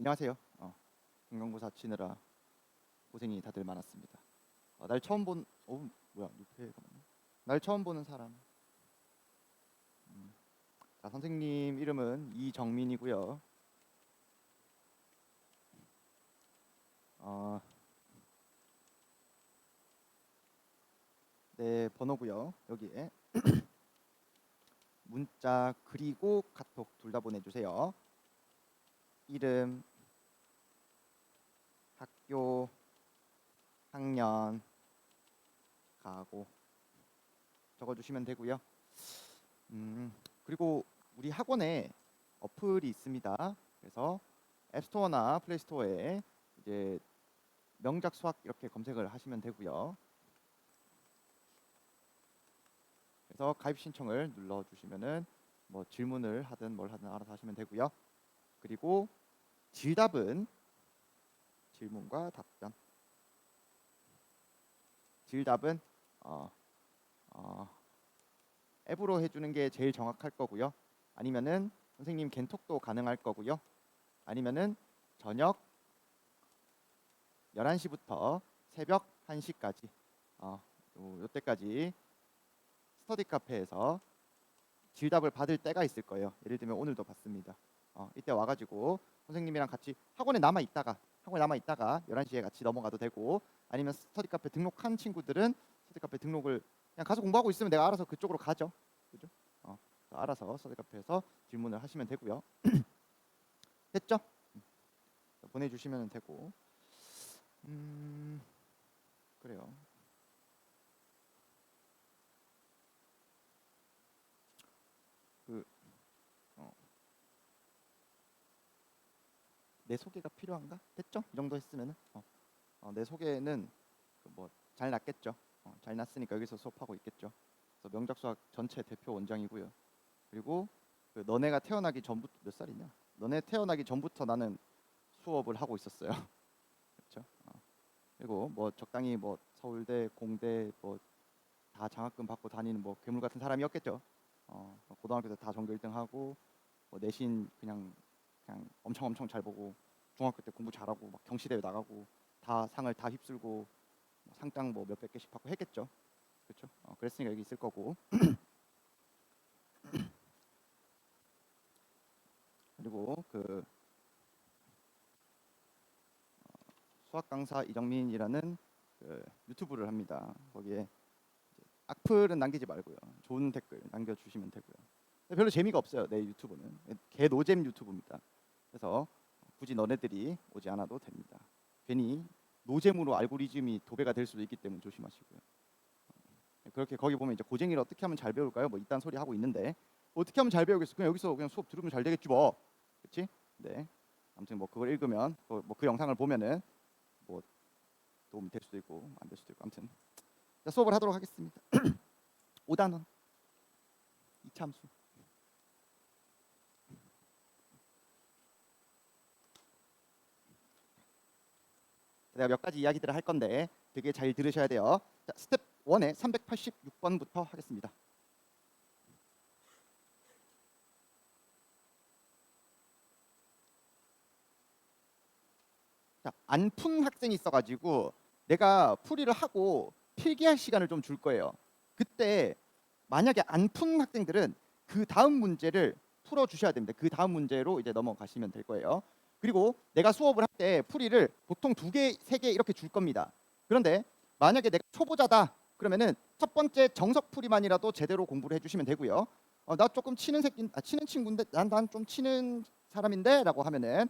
안녕하세요. 중간고사 치느라 고생이 다들 많았습니다. 날 처음 본, 뭐야, 뉴페가 맞나? 날 처음 보는 사람. 음, 자, 선생님 이름은 이정민이고요. 어, 네, 번호고요. 여기에 문자 그리고 카톡 둘 다 보내주세요. 이름, 학교, 학년, 가고 적어주시면 되고요. 그리고 우리 학원에 어플이 있습니다. 그래서 앱스토어나 플레이스토어에 이제 명작 수학 이렇게 검색을 하시면 되고요. 그래서 가입 신청을 눌러주시면은 뭐 질문을 하든 뭘 하든 알아서 하시면 되고요. 그리고 질답은 질문과 답변. 질답은 어, 어, 앱으로 해주는 게 제일 정확할 거고요. 아니면은 선생님 겐톡도 가능할 거고요. 아니면은 저녁 11시부터 새벽 1시까지 요때까지 스터디 카페에서 질답을 받을 때가 있을 거예요. 예를 들면 오늘도 받습니다. 이때 와가지고 선생님이랑 같이 학원에 남아 있다가 11시에 같이 넘어가도 되고, 아니면 스터디 카페 등록한 친구들은 스터디 카페 등록을 그냥 가서 공부하고 있으면 내가 알아서 그쪽으로 가죠. 그죠? 알아서 스터디 카페에서 질문을 하시면 되고요. 됐죠? 보내주시면 되고. 그래요. 그 어, 내 소개가 필요한가? 됐죠? 이 정도 했으면은 내 소개는 뭐 잘 났겠죠. 잘 났으니까 여기서 수업하고 있겠죠. 그래서 명작수학 전체 대표 원장이고요. 그리고 그 너네가 태어나기 전부터 몇 살이냐? 너네 태어나기 전부터 나는 수업을 하고 있었어요. 그렇죠? 그리고 뭐 적당히 뭐 서울대, 공대 뭐 다 장학금 받고 다니는 뭐 괴물 같은 사람이었겠죠. 고등학교 때 다 전교 1등하고 뭐 내신 그냥 엄청 잘 보고 중학교 때 공부 잘하고 막 경시대회 나가고 다 상을 다 휩쓸고 상장 뭐 몇백 개씩 받고 했겠죠. 그렇죠? 그랬으니까 여기 있을 거고. 그리고 그 수학 강사 이정민이라는 그 유튜브를 합니다. 거기에 악플은 남기지 말고요. 좋은 댓글 남겨주시면 되고요. 별로 재미가 없어요. 내 유튜브는 개 노잼 유튜브입니다. 그래서 굳이 너네들이 오지 않아도 됩니다. 괜히 노잼으로 알고리즘이 도배가 될 수도 있기 때문에 조심하시고요. 그렇게 거기 보면 이제 고쟁이를 어떻게 하면 잘 배울까요? 뭐 이딴 소리 하고 있는데 뭐 어떻게 하면 잘 배우겠어? 그냥 여기서 그냥 수업 들으면 잘 되겠지 뭐, 그렇지? 네. 아무튼 뭐 그걸 읽으면 그 영상을 보면은 뭐 도움이 될 수도 있고 안 될 수도 있고, 아무튼 자, 수업을 하도록 하겠습니다. 5단원 이참수. 내가 몇 가지 이야기들을 할 건데 되게 잘 들으셔야 돼요. 자, 스텝 1의 386번부터 하겠습니다. 자, 안 푼 학생이 있어가지고 내가 풀이를 하고 필기할 시간을 좀 줄 거예요. 그때 만약에 안 푼 학생들은 그 다음 문제를 풀어 주셔야 됩니다. 그 다음 문제로 이제 넘어가시면 될 거예요. 그리고 내가 수업을 할 때 풀이를 보통 2개, 3개 이렇게 줄 겁니다. 그런데 만약에 내가 초보자다 그러면은 첫 번째 정석 풀이만이라도 제대로 공부를 해주시면 되고요. 나 조금 치는 치는 친구인데 난 좀 치는 사람인데라고 하면은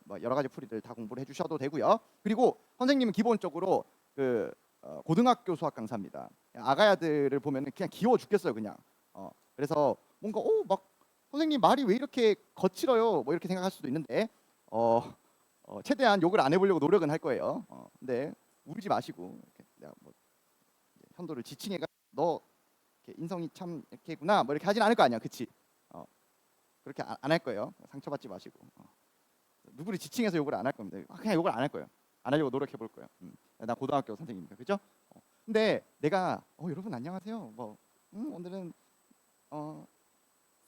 뭐 여러 가지 풀이들 다 공부를 해주셔도 되고요. 그리고 선생님은 기본적으로 그 고등학교 수학 강사입니다. 아가야들을 보면 그냥 귀여워 죽겠어요, 그냥. 그래서 뭔가 막 선생님 말이 왜 이렇게 거칠어요? 뭐 이렇게 생각할 수도 있는데 최대한 욕을 안 해보려고 노력은 할 거예요. 근데 울지 마시고 이렇게 내가 뭐 현도를 지칭해가 너 이렇게 인성이 참 이렇게구나 뭐 이렇게 하진 않을 거 아니야, 그치? 그렇게 안 할 거예요. 상처받지 마시고. 누구를 지칭해서 욕을 안 할 겁니다. 그냥 욕을 안 할 거예요. 안 하려고 노력해 볼 거예요. 나 고등학교 선생님이니까, 그죠? 근데 내가 여러분 안녕하세요. 오늘은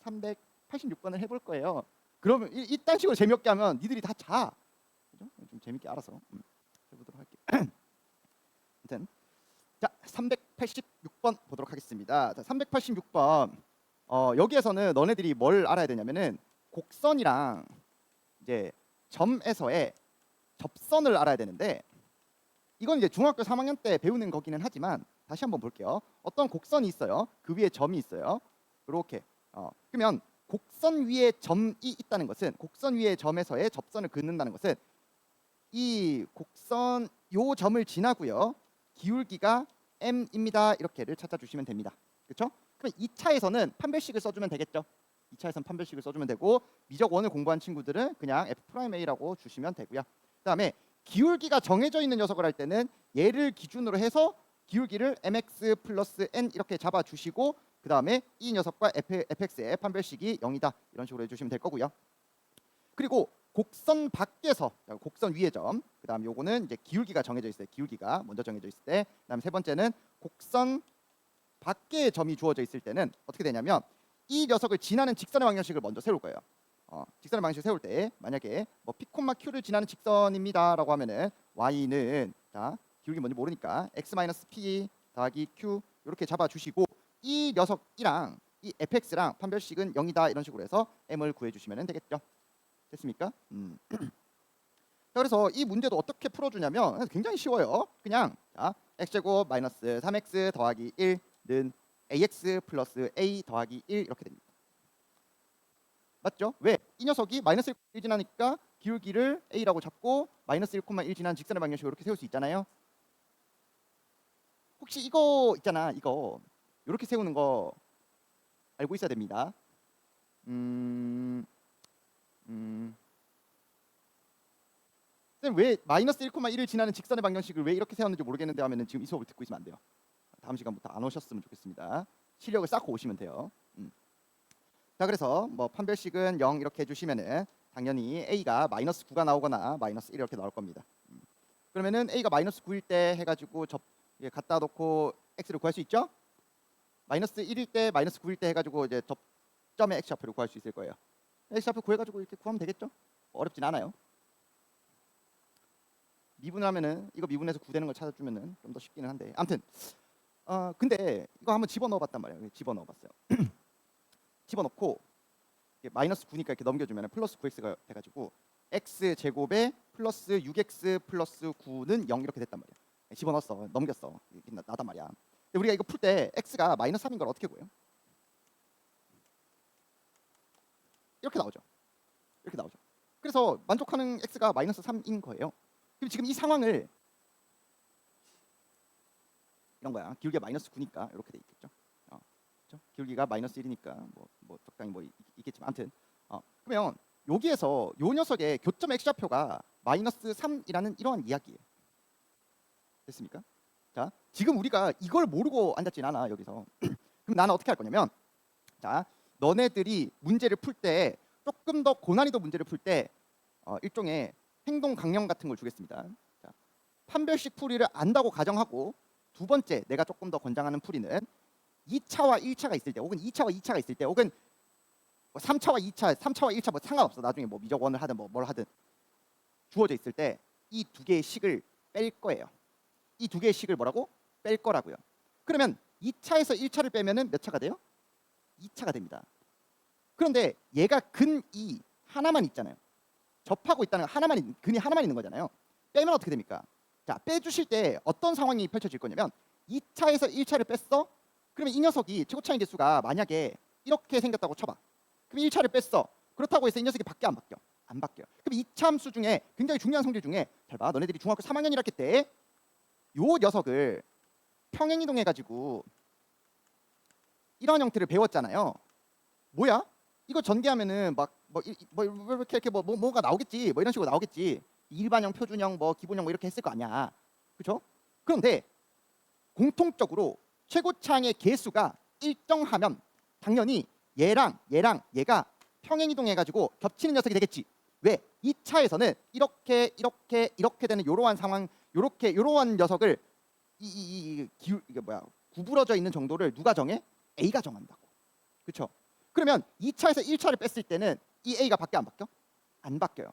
386번을 해볼 거예요. 그러면 이딴 식으로 재미없게 하면 니들이 다 자. 그죠? 좀 재밌게 알아서 해보도록 할게요. 아무튼 자 386번 보도록 하겠습니다. 자 386번 여기에서는 너네들이 뭘 알아야 되냐면은 곡선이랑 이제 점에서의 접선을 알아야 되는데 이건 이제 중학교 3학년 때 배우는 거기는 하지만 다시 한번 볼게요. 어떤 곡선이 있어요. 그 위에 점이 있어요. 이렇게 그러면 곡선 위에 점이 있다는 것은 곡선 위에 점에서의 접선을 긋는다는 것은 이 곡선 요 점을 지나고요. 기울기가 m입니다. 이렇게를 찾아주시면 됩니다. 그렇죠? 그럼 2차에서는 판별식을 써주면 되겠죠. 2차에서는 판별식을 써주면 되고 미적 원을 공부한 친구들은 그냥 f'a라고 주시면 되고요. 그다음에 기울기가 정해져 있는 녀석을 할 때는 얘를 기준으로 해서 기울기를 mx 플러스 n 이렇게 잡아주시고 그 다음에 이 녀석과 fx의 판별식이 0이다 이런 식으로 해주시면 될 거고요. 그리고 곡선 밖에서 곡선 위의 점, 그 다음 요거는 이제 기울기가 정해져 있어요. 기울기가 먼저 정해져 있을 때, 그다음 세 번째는 곡선 밖에 점이 주어져 있을 때는 어떻게 되냐면 이 녀석을 지나는 직선의 방정식을 먼저 세울 거예요. 직선의 방정식을 세울 때 만약에 뭐 p, q를 지나는 직선입니다라고 하면은 y는 자 기울기 뭔지 모르니까 x-p 더하기 q 이렇게 잡아주시고 이 녀석이랑 이 fx랑 판별식은 0이다 이런 식으로 해서 m을 구해주시면 되겠죠. 됐습니까? 자, 그래서 이 문제도 어떻게 풀어주냐면 굉장히 쉬워요. 그냥 자, x제곱 마이너스 3x 더하기 1는 ax 플러스 a 더하기 1 이렇게 됩니다. 맞죠? 왜? 이 녀석이 마이너스 1 지나니까 기울기를 a라고 잡고 마이너스 1,1 지난 직선의 방정식으로 이렇게 세울 수 있잖아요. 혹시 이거 있잖아. 이거 이렇게 세우는 거 알고 있어야 됩니다. 쌤 왜 마이너스 1,1을 지나는 직선의 방정식을 왜 이렇게 세웠는지 모르겠는데 하면은 지금 이 수업을 듣고 있으면 안 돼요. 다음 시간부터 안 오셨으면 좋겠습니다. 실력을 쌓고 오시면 돼요. 자 그래서 뭐 판별식은 0 이렇게 해주시면은 당연히 a가 마이너스 9가 나오거나 마이너스 1 이렇게 나올 겁니다. 그러면은 a가 마이너스 9일 때 해가지고 갖다 놓고 x를 구할 수 있죠? 마이너스 1일 때 마이너스 9일 때 해가지고 이제 접점의 x좌표를 구할 수 있을 거예요. x좌표 구해가지고 이렇게 구하면 되겠죠? 어렵진 않아요. 미분하면은 이거 미분해서 9 되는 걸 찾아주면은 좀 더 쉽기는 한데 아무튼 근데 이거 한번 집어넣어봤단 말이에요. 집어넣어봤어요. 집어넣고 마이너스 9니까 이렇게 넘겨주면 플러스 9x가 돼가지고 x 제곱에 플러스 6x 플러스 9는 0 이렇게 됐단 말이야. 집어넣었어. 넘겼어. 나단 말이야. 근데 우리가 이거 풀 때 x가 마이너스 3인 걸 어떻게 구해요? 이렇게 나오죠. 이렇게 나오죠. 그래서 만족하는 x가 마이너스 3인 거예요. 그럼 지금 이 상황을 이런 거야. 기울기가 마이너스 9니까 이렇게 돼 있겠죠. 그렇죠? 기울기가 마이너스 1이니까 뭐 적당히 뭐 있겠지만 아무튼 그러면 여기에서 요 녀석의 교점 x좌표가 마이너스 3이라는 이러한 이야기예요. 됐습니까? 자 지금 우리가 이걸 모르고 앉았진 않아 여기서. 그럼 나는 어떻게 할 거냐면 자 너네들이 문제를 풀 때 조금 더 고난이도 문제를 풀 때 일종의 행동 강령 같은 걸 주겠습니다. 자, 판별식 풀이를 안다고 가정하고 두 번째 내가 조금 더 권장하는 풀이는 2차와 1차가 있을 때 혹은 2차와 2차가 있을 때 혹은 3차와 2차, 3차와 1차 뭐 상관없어. 나중에 뭐 미적원을 하든 뭘 하든 주어져 있을 때 이 두 개의 식을 뺄 거예요. 이 두 개의 식을 뭐라고? 뺄 거라고요. 그러면 2차에서 1차를 빼면은 몇 차가 돼요? 2차가 됩니다. 그런데 얘가 근이 하나만 있잖아요. 접하고 있다는 근이 하나만 있는 거잖아요. 빼면 어떻게 됩니까? 자, 빼주실 때 어떤 상황이 펼쳐질 거냐면 2차에서 1차를 뺐어? 그러면 이 녀석이 최고차의 개수가 만약에 이렇게 생겼다고 쳐봐. 그럼 1차를 뺐어. 그렇다고 해서 이 녀석이 바뀌어 안 바뀌어? 안 바뀌어. 그럼 2차 함수 중에 굉장히 중요한 성질 중에 잘 봐. 너네들이 중학교 3학년이라 했을 때 요 녀석을 평행이동해가지고 이런 형태를 배웠잖아요. 뭐야? 이거 전개하면은 뭐 이렇게 뭐가 나오겠지. 뭐 이런 식으로 나오겠지. 일반형, 표준형, 뭐 기본형 뭐 이렇게 했을 거 아니야. 그렇죠? 그런데 공통적으로 최고차항의 개수가 일정하면 당연히 얘랑 얘가 평행이동해가지고 겹치는 녀석이 되겠지. 왜? 2차에서는 이렇게 되는 이러한 상황, 이러한 녀석을 이게 뭐야? 구부러져 있는 정도를 누가 정해? A가 정한다고. 그렇죠? 그러면 2차에서 1차를 뺐을 때는 이 A가 바뀌어 안 바뀌어? 안 바뀌어요.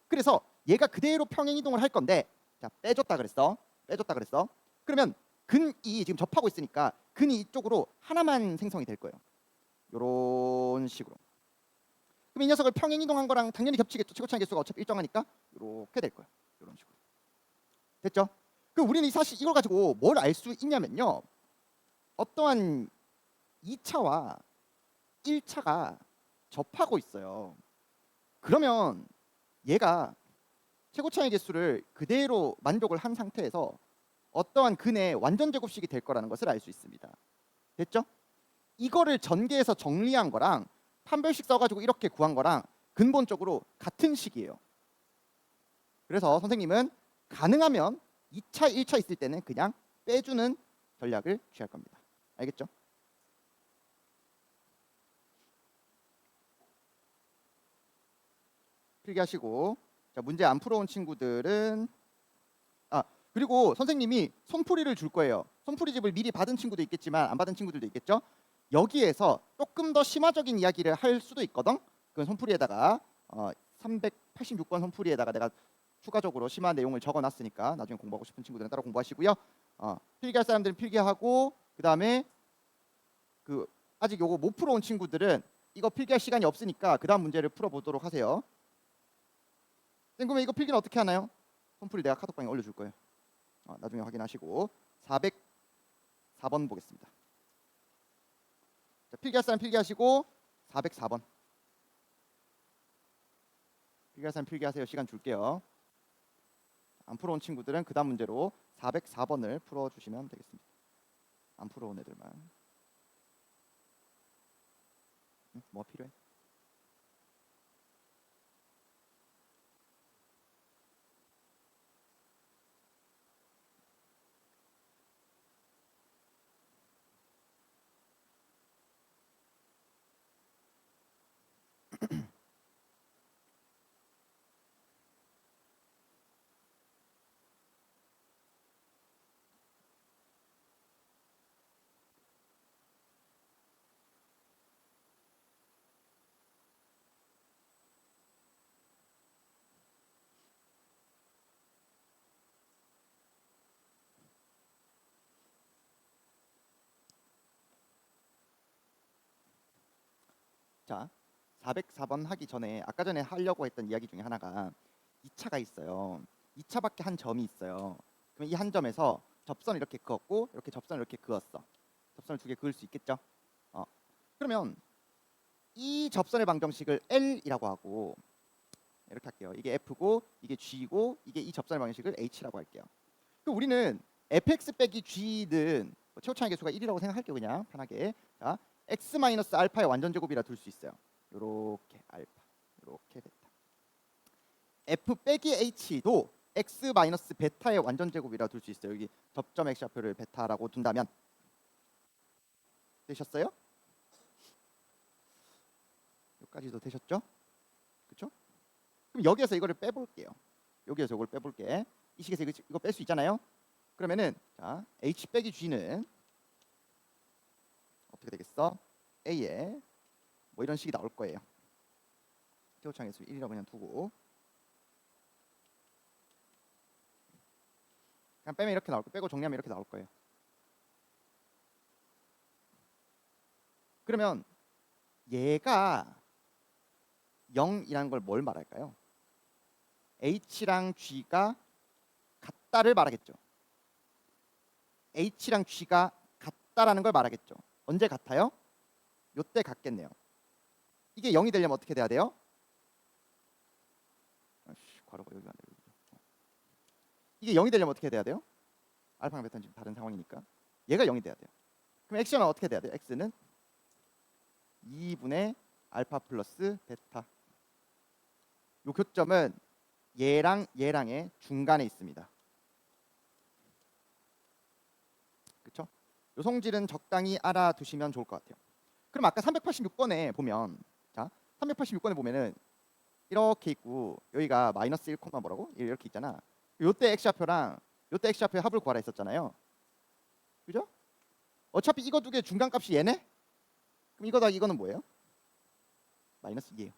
그래서 얘가 그대로 평행 이동을 할 건데, 자 빼줬다 그랬어. 빼줬다 그랬어. 그러면 근이 지금 접하고 있으니까 근이 이쪽으로 하나만 생성이 될 거예요. 요런 식으로. 그럼 이 녀석을 평행 이동한 거랑 당연히 겹치겠죠. 최고차의 개수가 어차피 일정하니까 이렇게 될 거예요. 이런 식으로. 됐죠? 그럼 우리는 사실 이걸 가지고 뭘 알 수 있냐면요. 어떠한 2차와 1차가 접하고 있어요. 그러면 얘가 최고차의 개수를 그대로 만족을 한 상태에서 어떠한 근의 완전 제곱식이 될 거라는 것을 알 수 있습니다. 됐죠? 이거를 전개해서 정리한 거랑 판별식 써가지고 이렇게 구한 거랑 근본적으로 같은 식이에요. 그래서 선생님은 가능하면 2차, 1차 있을 때는 그냥 빼주는 전략을 취할 겁니다. 알겠죠? 필기하시고, 자 문제 안 풀어온 친구들은 그리고 선생님이 손풀이를 줄 거예요. 손풀이집을 미리 받은 친구도 있겠지만 안 받은 친구들도 있겠죠. 여기에서 조금 더 심화적인 이야기를 할 수도 있거든. 그 손풀이에다가 386번 손풀이에다가 내가 추가적으로 심화 내용을 적어놨으니까 나중에 공부하고 싶은 친구들은 따로 공부하시고요. 필기할 사람들은 필기하고, 그 다음에 그 아직 요거 못 풀어온 친구들은 이거 필기할 시간이 없으니까 그 다음 문제를 풀어보도록 하세요. 그러면 이거 필기는 어떻게 하나요? 손풀이 내가 카톡방에 올려줄 거예요. 나중에 확인하시고 404번 보겠습니다. 자, 필기할 사람 필기하시고 404번. 필기할 사람 필기하세요. 시간 줄게요. 안 풀어온 친구들은 그 다음 문제로 404번을 풀어주시면 되겠습니다. 안 풀어온 애들만. 뭐 필요해? 자, 404번 하기 전에 아까 전에 하려고 했던 이야기 중에 하나가 2차가 있어요. 2차밖에 한 점이 있어요. 그럼 이 한 점에서 접선을 이렇게 그었고 이렇게 접선을 이렇게 그었어. 접선을 두 개 그을 수 있겠죠? 그러면 이 접선의 방정식을 L이라고 하고 이렇게 할게요. 이게 F고 이게 G고 이게 이 접선의 방정식을 H라고 할게요. 그럼 우리는 fx 빼기 g는 최고차의 개수가 1이라고 생각할게요. 그냥 편하게. 자, x 마이너스 알파의 완전 제곱이라 둘 수 있어요. 요렇게 알파, 요렇게 베타. f 빼기 h도 x 마이너스 베타의 완전 제곱이라 둘 수 있어요. 여기 접점 x좌표를 베타라고 둔다면 되셨어요? 여기까지도 되셨죠? 그렇죠? 그럼 여기에서 이거를 빼볼게요. 여기에서 이걸 빼볼게. 이 식에서 이거 뺄 수 있잖아요. 그러면은 자 h 빼기 g는 어떻게 되겠어? a에 뭐 이런 식이 나올 거예요. 최고차의 수 1이라고 그냥 두고 그냥 빼면 이렇게 나올 거예요. 빼고 정리하면 이렇게 나올 거예요. 그러면 얘가 0이라는 걸 뭘 말할까요? h랑 g가 같다를 말하겠죠. h랑 g가 같다라는 걸 말하겠죠. 언제 같아요? 요때 같겠네요. 이게 0이 되려면 어떻게 돼야 돼요? 괄호가 여기가 아니라 여기죠. 이게 0이 되려면 어떻게 돼야 돼요? 알파랑 베타는 지금 다른 상황이니까 얘가 0이 돼야 돼요. 그럼 x는 어떻게 돼야 돼요? x는 2분의 알파 플러스 베타. 요 교점은 얘랑 얘랑의 중간에 있습니다. 그렇죠? 요 성질은 적당히 알아두시면 좋을 것 같아요. 그럼 아까 386번에 보면 자 386번에 보면은 이렇게 있고 여기가 마이너스 1, 뭐라고? 이렇게 있잖아. 요때 x좌표랑 요때 x좌표의 합을 구하라 했었잖아요. 그죠? 어차피 이거 두 개 중간값이 얘네? 그럼 이거 다 이거는 뭐예요? 마이너스 2예요.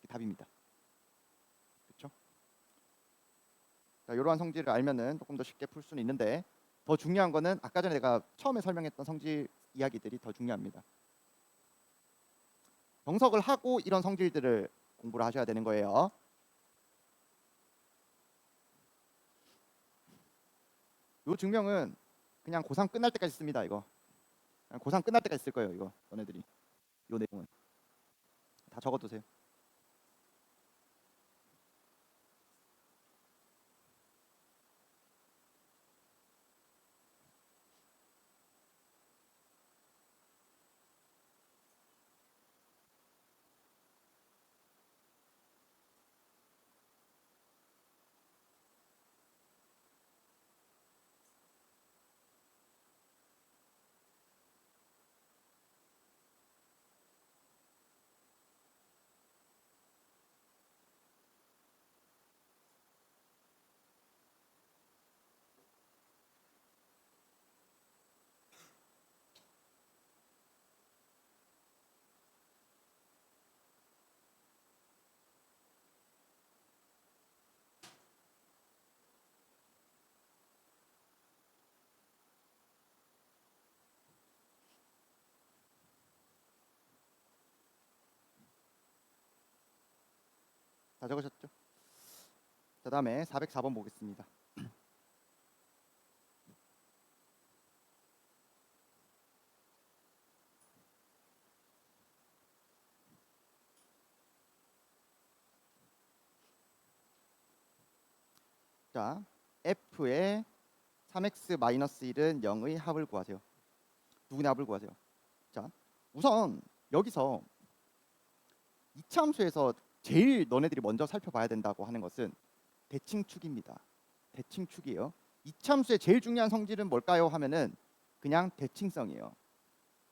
답입니다. 그렇죠? 자, 이러한 성질을 알면은 조금 더 쉽게 풀 수는 있는데 더 중요한 거는 아까 전에 내가 처음에 설명했던 성질 이야기들이 더 중요합니다. 정석을 하고 이런 성질들을 공부를 하셔야 되는 거예요. 이 증명은 그냥 고3 끝날 때까지 씁니다. 이거 그냥 고3 끝날 때까지 쓸 거예요. 이거 너네들이 이 내용은 다 적어두세요. 다 적으셨죠? 자, 다음에 404번 보겠습니다. 자, f의 3x-1은 0의 합을 구하세요. 누구의 합을 구하세요. 자, 우선 여기서 이차함수에서 제일 너네들이 먼저 살펴봐야 된다고 하는 것은 대칭축입니다. 대칭축이에요. 이차함수의 제일 중요한 성질은 뭘까요? 하면은 그냥 대칭성이에요.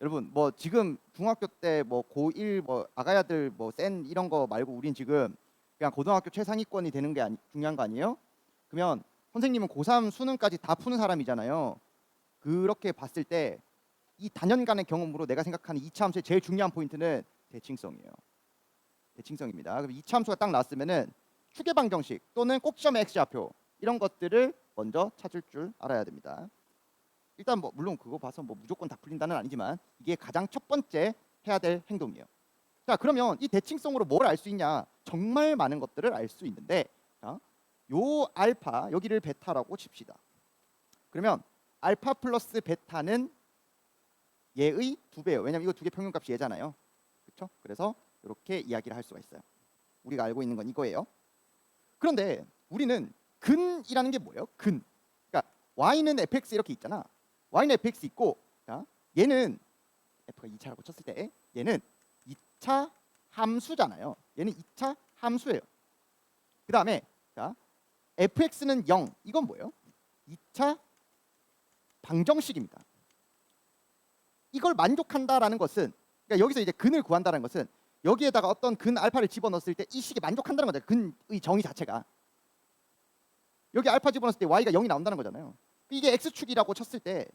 여러분 뭐 지금 중학교 때 뭐 고1 뭐 아가야들 뭐 센 이런 거 말고 우린 지금 그냥 고등학교 최상위권이 되는 게 중요한 거 아니에요? 그러면 선생님은 고3 수능까지 다 푸는 사람이잖아요. 그렇게 봤을 때 이 단연간의 경험으로 내가 생각하는 이차 함수의 제일 중요한 포인트는 대칭성이에요. 대칭성입니다. 그럼 이차 함수가 딱 나왔으면은 추계 방정식 또는 꼭지점의 x좌표 이런 것들을 먼저 찾을 줄 알아야 됩니다. 일단 뭐 물론 그거 봐서 뭐 무조건 다 풀린다는 아니지만 이게 가장 첫 번째 해야 될 행동이에요. 자, 그러면 이 대칭성으로 뭘 알 수 있냐? 정말 많은 것들을 알 수 있는데, 자, 요 알파 여기를 베타라고 칩시다. 그러면 알파 플러스 베타는 얘의 2배예요. 왜냐면 이거 두 개 평균값이 얘잖아요. 그렇죠? 그래서 이렇게 이야기를 할 수가 있어요. 우리가 알고 있는 건 이거예요. 그런데 우리는 근이라는 게 뭐예요? 근. 그러니까 y는 fx 이렇게 있잖아. y는 fx 있고, 자, 얘는 f가 2차라고 쳤을 때 얘는 2차 함수잖아요. 얘는 2차 함수예요. 그 다음에 자, fx는 0. 이건 뭐예요? 2차 방정식입니다. 이걸 만족한다라는 것은, 그러니까 여기서 이제 근을 구한다는 것은 여기에다가 어떤 근 알파를 집어넣었을 때 이 식이 만족한다는 거죠. 근의 정의 자체가. 여기 알파 집어넣었을 때 y가 0이 나온다는 거잖아요. 이게 x축이라고 쳤을 때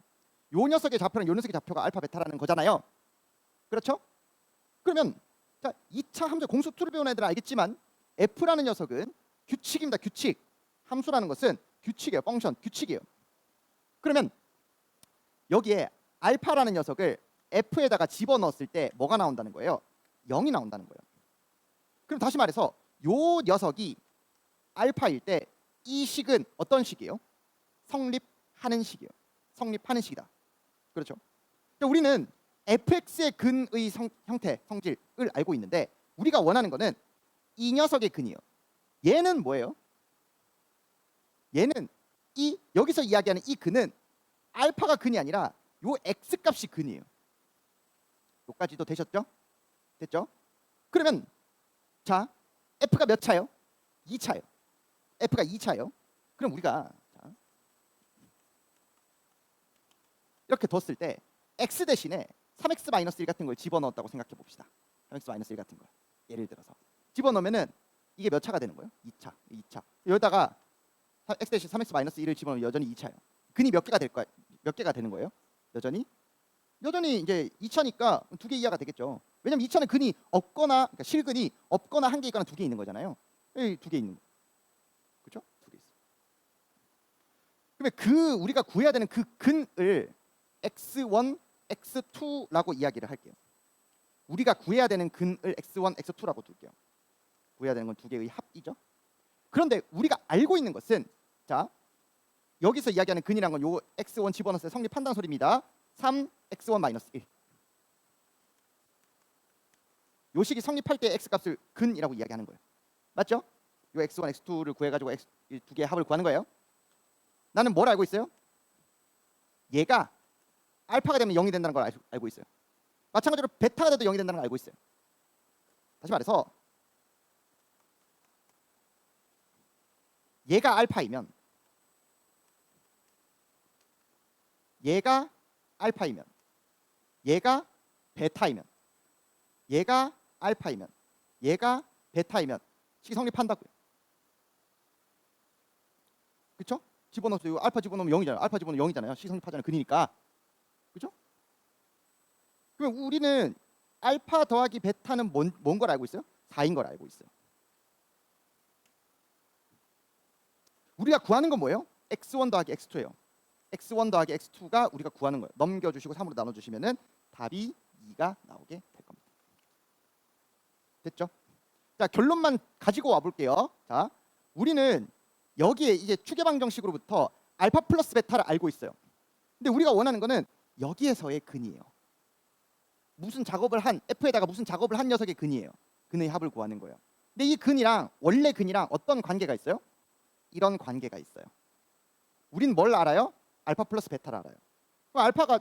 요 녀석의 좌표랑 요 녀석의 좌표가 알파 베타라는 거잖아요. 그렇죠? 그러면 자, 2차 함수 공수 2를 배운 애들은 알겠지만 f라는 녀석은 규칙입니다. 규칙. 함수라는 것은 규칙이에요. 펑션 규칙이에요. 그러면 여기에 알파라는 녀석을 f에다가 집어넣었을 때 뭐가 나온다는 거예요? 0이 나온다는 거예요. 그럼 다시 말해서 요 녀석이 알파일 때 이 식은 어떤 식이에요? 성립하는 식이에요. 성립하는 식이다. 그렇죠? 우리는 fx의 근의 형태, 성질을 알고 있는데 우리가 원하는 거는 이 녀석의 근이에요. 얘는 뭐예요? 얘는 이 여기서 이야기하는 이 근은 알파가 근이 아니라 요 x값이 근이에요. 여기까지도 되셨죠? 됐죠? 그러면 자, f가 몇 차예요? 2차예요. f가 2차예요. 그럼 우리가 자, 이렇게 뒀을 때 x 대신에 3x-1 같은 걸 집어넣었다고 생각해 봅시다. 3x-1 같은 거. 예를 들어서 집어넣으면은 이게 몇 차가 되는 거예요? 2차. 2차. 여기다가 x 대신 3x-1을 집어넣으면 여전히 2차예요. 근이 몇 개가 될 거야? 몇 개가 되는 거예요? 여전히 이제 2차니까 2개 이하가 되겠죠. 왜냐면 2차는 근이 없거나, 그러니까 실근이 없거나 한 개 있거나 두 개 있는 거잖아요. 여기 두 개 있는 거. 그렇죠? 두 개 있어. 그러면 그 우리가 구해야 되는 그 근을 x1, x2라고 이야기를 할게요. 우리가 구해야 되는 근을 x1, x2라고 둘게요. 구해야 되는 건 두 개의 합이죠. 그런데 우리가 알고 있는 것은, 자, 여기서 이야기하는 근이란 건 요 x1 집어넣었어요. 성립한다는 소리입니다. 3x1-1. 요 식이 성립할 때 x값을 근이라고 이야기하는 거예요. 맞죠? 요 x1, x2를 구해가지고 두 개의 합을 구하는 거예요. 나는 뭘 알고 있어요? 얘가 알파가 되면 0이 된다는 걸 알고 있어요. 마찬가지로 베타가 돼도 0이 된다는 걸 알고 있어요. 다시 말해서 얘가 알파이면, 얘가 알파이면, 얘가 베타이면, 얘가 알파이면, 얘가 베타이면 식이 성립한다고요. 그렇죠? 집어넣어서 알파 집어넣으면 0이잖아요. 알파 집어넣으면 0이잖아요. 식이 성립하잖아요. 근이니까. 그렇죠? 그러면 우리는 알파 더하기 베타는 뭔 걸 알고 있어요? 4인 걸 알고 있어요. 우리가 구하는 건 뭐예요? x1 더하기 x2예요. x1 더하기 x2가 우리가 구하는 거예요. 넘겨주시고 3으로 나눠주시면은 답이 2가 나오게 될 겁니다. 됐죠? 자, 결론만 가지고 와볼게요. 자, 우리는 여기에 이제 추계방정식으로부터 알파 플러스 베타를 알고 있어요. 근데 우리가 원하는 거는 여기에서의 근이에요. 무슨 작업을 한 F에다가 무슨 작업을 한 녀석의 근이에요. 근의 합을 구하는 거예요. 근데 이 근이랑 원래 근이랑 어떤 관계가 있어요? 이런 관계가 있어요. 우린 뭘 알아요? 알파 플러스 베타를 알아요. 그럼 알파가,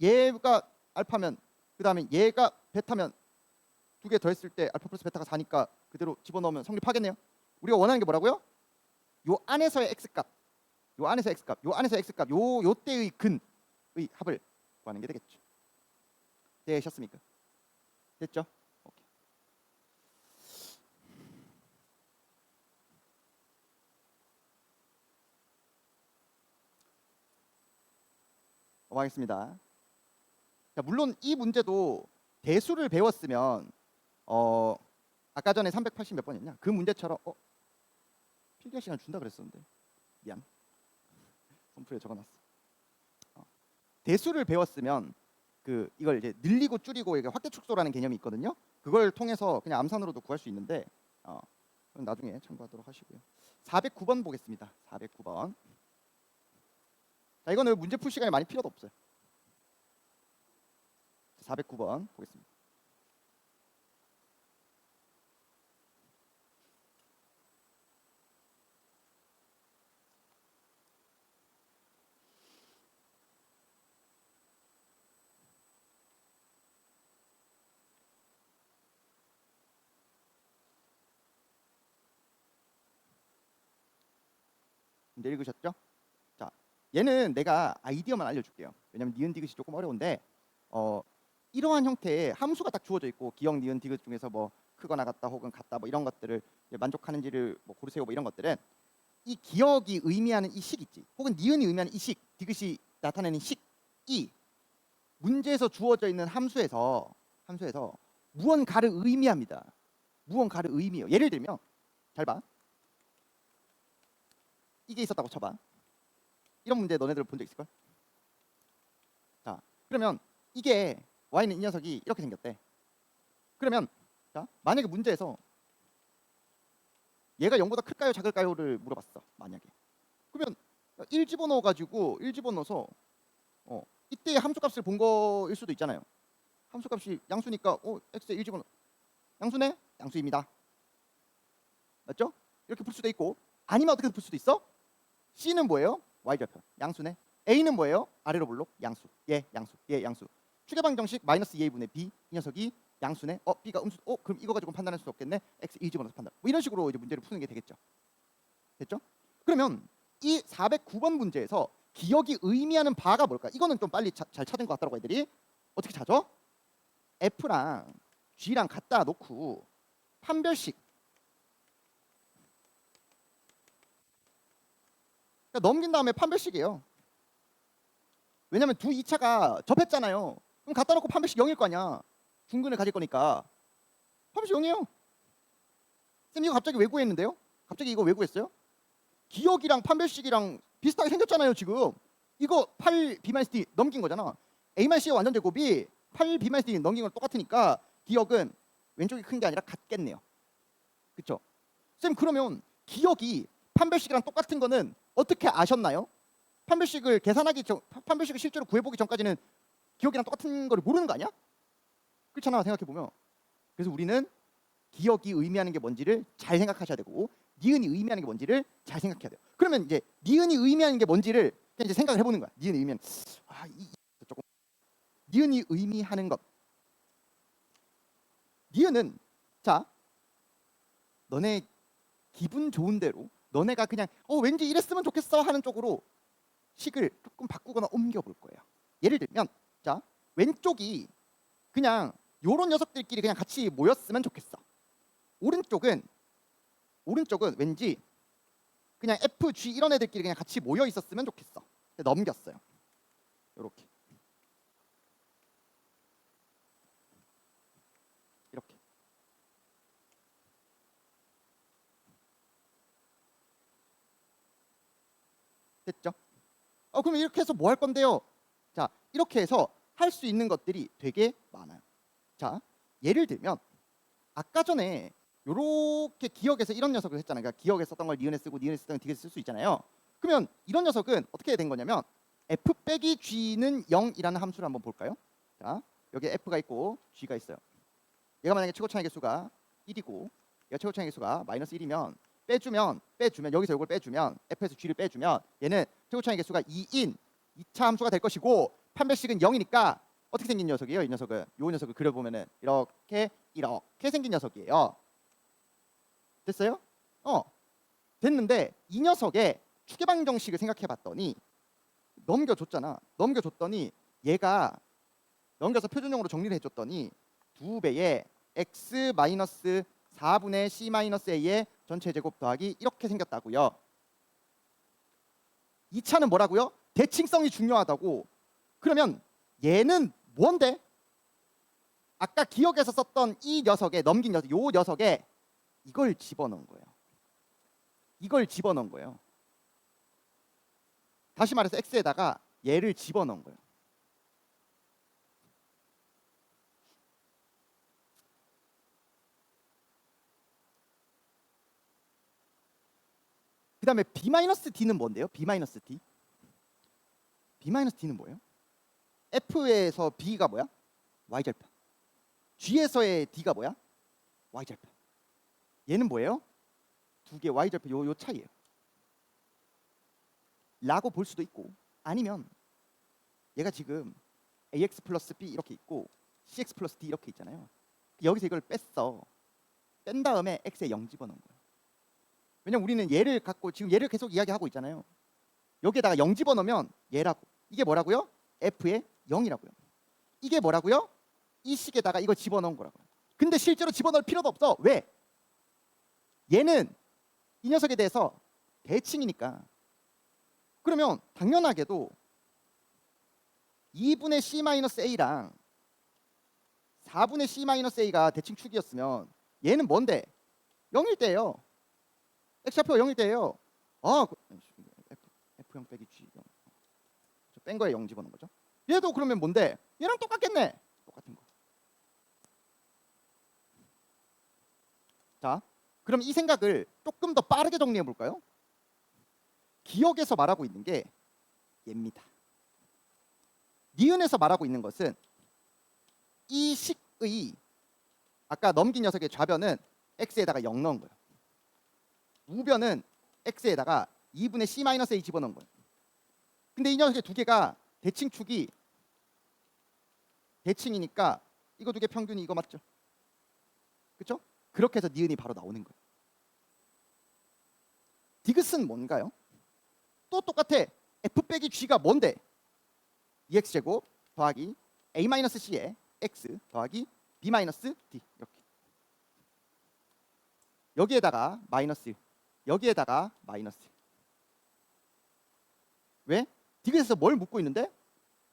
얘가 알파면 그 다음에 얘가 베타면 두 개 더했을 때 알파 플러스 베타가 4니까 그대로 집어넣으면 성립하겠네요. 우리가 원하는 게 뭐라고요? 요 안에서의 x값, 요 안에서 x값, 요 안에서 x값, 요 때의 근의 합을 구하는 게 되겠죠. 되셨습니까? 됐죠? 오케이. 넘어가겠습니다. 자, 물론 이 문제도 대수를 배웠으면 아까 전에 380 몇 번이었냐? 그 문제처럼 필기할 시간 준다 그랬었는데 미안. 홈프에 적어놨어. 대수를 배웠으면 이걸 이제 늘리고 줄이고 이게 확대 축소라는 개념이 있거든요. 그걸 통해서 그냥 암산으로도 구할 수 있는데 그럼 나중에 참고하도록 하시고요. 409번 보겠습니다. 409번. 자, 이거는 문제 풀 시간이 많이 필요도 없어요. 409번 보겠습니다. 문제 읽으셨죠? 자, 얘는 내가 아이디어만 알려줄게요. 왜냐면 니은 디귿이 조금 어려운데 이러한 형태의 함수가 딱 주어져 있고 기역, 니은, 디귿 중에서 뭐 크거나 같다 혹은 같다 뭐 이런 것들을 만족하는지를 뭐 고르세요 뭐 이런 것들은 이 기역이 의미하는 이 식 있지, 혹은 니은이 의미하는 이 식, 디귿이 나타내는 식이 문제에서 주어져 있는 함수에서 무언가를 의미합니다. 무언가를 의미해요. 예를 들면 잘 봐. 이게 있었다고 쳐봐. 이런 문제 너네들 본 적 있을걸? 자, 그러면 이게 y는 이 녀석이 이렇게 생겼대. 그러면 자, 만약에 문제에서 얘가 0보다 클까요 작을까요를 물어봤어. 만약에. 그러면 1 집어넣어가지고 1 집어넣어서 이때의 함수값을 본 거일 수도 있잖아요. 함수값이 양수니까 x에 1 집어넣어. 양수네? 양수입니다. 맞죠? 이렇게 풀 수도 있고, 아니면 어떻게 풀 수도 있어? C는 뭐예요? y절편. 양수네. A는 뭐예요? 아래로 볼록. 양수. 얘 양수. 얘 양수. 추계방정식 마이너스 2a분의 b. 이 녀석이 양수네. b가 음수. 그럼 이거 가지고 판단할 수 없겠네. x 2 집어넣어서 판단. 뭐 이런 식으로 이제 문제를 푸는 게 되겠죠. 됐죠? 그러면 이 409번 문제에서 기억이 의미하는 바가 뭘까? 이거는 좀 빨리 잘 찾은 것 같더라고 애들이. 어떻게 찾아? F랑 G랑 갖다 놓고 판별식. 그러니까 넘긴 다음에 판별식이에요. 왜냐면 두 2차가 접했잖아요. 그럼 갖다 놓고 판별식 0일 거 아니야. 중근을 가질 거니까 판별식 0이에요. 쌤 이거 갑자기 왜 구했는데요? 갑자기 이거 왜 구했어요? 기억이랑 판별식이랑 비슷하게 생겼잖아요 지금. 이거 8b-d 넘긴 거잖아. a-c가 완전 제곱이 8b-d 넘긴 건 똑같으니까 기억은 왼쪽이 큰 게 아니라 같겠네요. 그쵸? 쌤 그러면 기억이 판별식이랑 똑같은 거는 어떻게 아셨나요? 판별식을 판별식을 실제로 구해보기 전까지는 기억이랑 똑같은 거를 모르는 거 아니야? 그렇잖아 생각해보면. 그래서 우리는 기억이 의미하는 게 뭔지를 잘 생각하셔야 되고 니은이 의미하는 게 뭔지를 잘 생각해야 돼요. 그러면 이제 니은이 의미하는 게 뭔지를 그냥 이제 생각을 해보는 거야. 니은이 의미하는 조금 니은이 의미하는 것. 니은은 자 너네 기분 좋은 대로 너네가 그냥 왠지 이랬으면 좋겠어 하는 쪽으로 식을 조금 바꾸거나 옮겨 볼 거예요. 예를 들면 자 왼쪽이 그냥 요런 녀석들끼리 그냥 같이 모였으면 좋겠어. 오른쪽은 왠지 그냥 F, G 이런 애들끼리 그냥 같이 모여 있었으면 좋겠어. 넘겼어요. 요렇게. 이렇게. 됐죠? 그럼 이렇게 해서 뭐 할 건데요? 자, 이렇게 해서 할 수 있는 것들이 되게 많아요. 자, 예를 들면 아까 전에 요렇게 기억에서 이런 녀석을 했잖아요. 그러니까 기억에 썼던 걸 니은에 쓰고 니은에 썼던 걸 디귿에 쓸 수 있잖아요. 그러면 이런 녀석은 어떻게 된 거냐면 f 빼기 g는 0이라는 함수를 한번 볼까요? 자, 여기에 f가 있고 g가 있어요. 얘가 만약에 최고 차이 개수가 1이고 얘가 최고 차이 개수가 마이너스 1이면 빼주면 여기서 이걸 빼주면 f에서 g를 빼주면 얘는 최고 차이 개수가 2인 2차 함수가 될 것이고 판별식은 0이니까 어떻게 생긴 녀석이에요? 이 녀석은 요 녀석을 그려보면은 이렇게 생긴 녀석이에요. 됐어요? 됐는데 이 녀석의 추계방정식을 생각해봤더니 넘겨줬더니 얘가 넘겨서 표준형으로 정리를 해줬더니 2배의 x 마이너스 4분의 c 마이너스 a의 전체 제곱 더하기 이렇게 생겼다고요. 2차는 뭐라고요? 대칭성이 중요하다고. 그러면 얘는 뭔데? 아까 기억에서 썼던 이 녀석에 넘긴 녀석, 요 녀석에 이걸 집어넣은 거예요. 다시 말해서 x에다가 얘를 집어넣은 거예요. 그 다음에 b-d는 뭔데요? b-d? b-d는 뭐예요? f에서 b가 뭐야? y절편. g에서의 d가 뭐야? y절편. 얘는 뭐예요? 두 개 y절편 요 차이예요. 라고 볼 수도 있고 아니면 얘가 지금 ax 플러스 b 이렇게 있고 cx 플러스 d 이렇게 있잖아요. 여기서 이걸 뺀 다음에 x에 0 집어넣은 거예요. 왜냐면 우리는 얘를 갖고 지금 얘를 계속 이야기하고 있잖아요. 여기에다가 0 집어넣으면 얘라고. 이게 뭐라고요? f의 0이라고요. 이게 뭐라고요? 이 식에다가 이거 집어넣은 거라고요. 근데 실제로 집어넣을 필요도 없어. 왜? 얘는 이 녀석에 대해서 대칭이니까. 그러면 당연하게도 2분의 c-a랑 4분의 c-a가 대칭축이었으면 얘는 뭔데? 0일 때예요. x좌표가 0일 때예요. f0 빼기 g 0. 뺀 거에 0 집어넣은 거죠. 얘도 그러면 뭔데? 얘랑 똑같겠네. 똑같은 거. 자, 그럼 이 생각을 조금 더 빠르게 정리해 볼까요? 기억에서 말하고 있는 게 얘입니다. 니은에서 말하고 있는 것은 이 식의 아까 넘긴 녀석의 좌변은 x에다가 0 넣은 거예요. 우변은 x에다가 2분의 c-a 집어넣은 거예요. 근데 이 녀석의 두 개가 대칭축이 대칭이니까 이거 두 개 평균이 이거 맞죠? 그렇죠? 그렇게 해서 니은이 바로 나오는 거예요. 디귿은 뭔가요? 또 똑같아. f 빼기 g가 뭔데? 2x제곱 더하기 a-c의 x 더하기 b-d 이렇게. 여기에다가 마이너스 1, 여기에다가 마이너스 1. 왜? 디귿에서 뭘 묻고 있는데?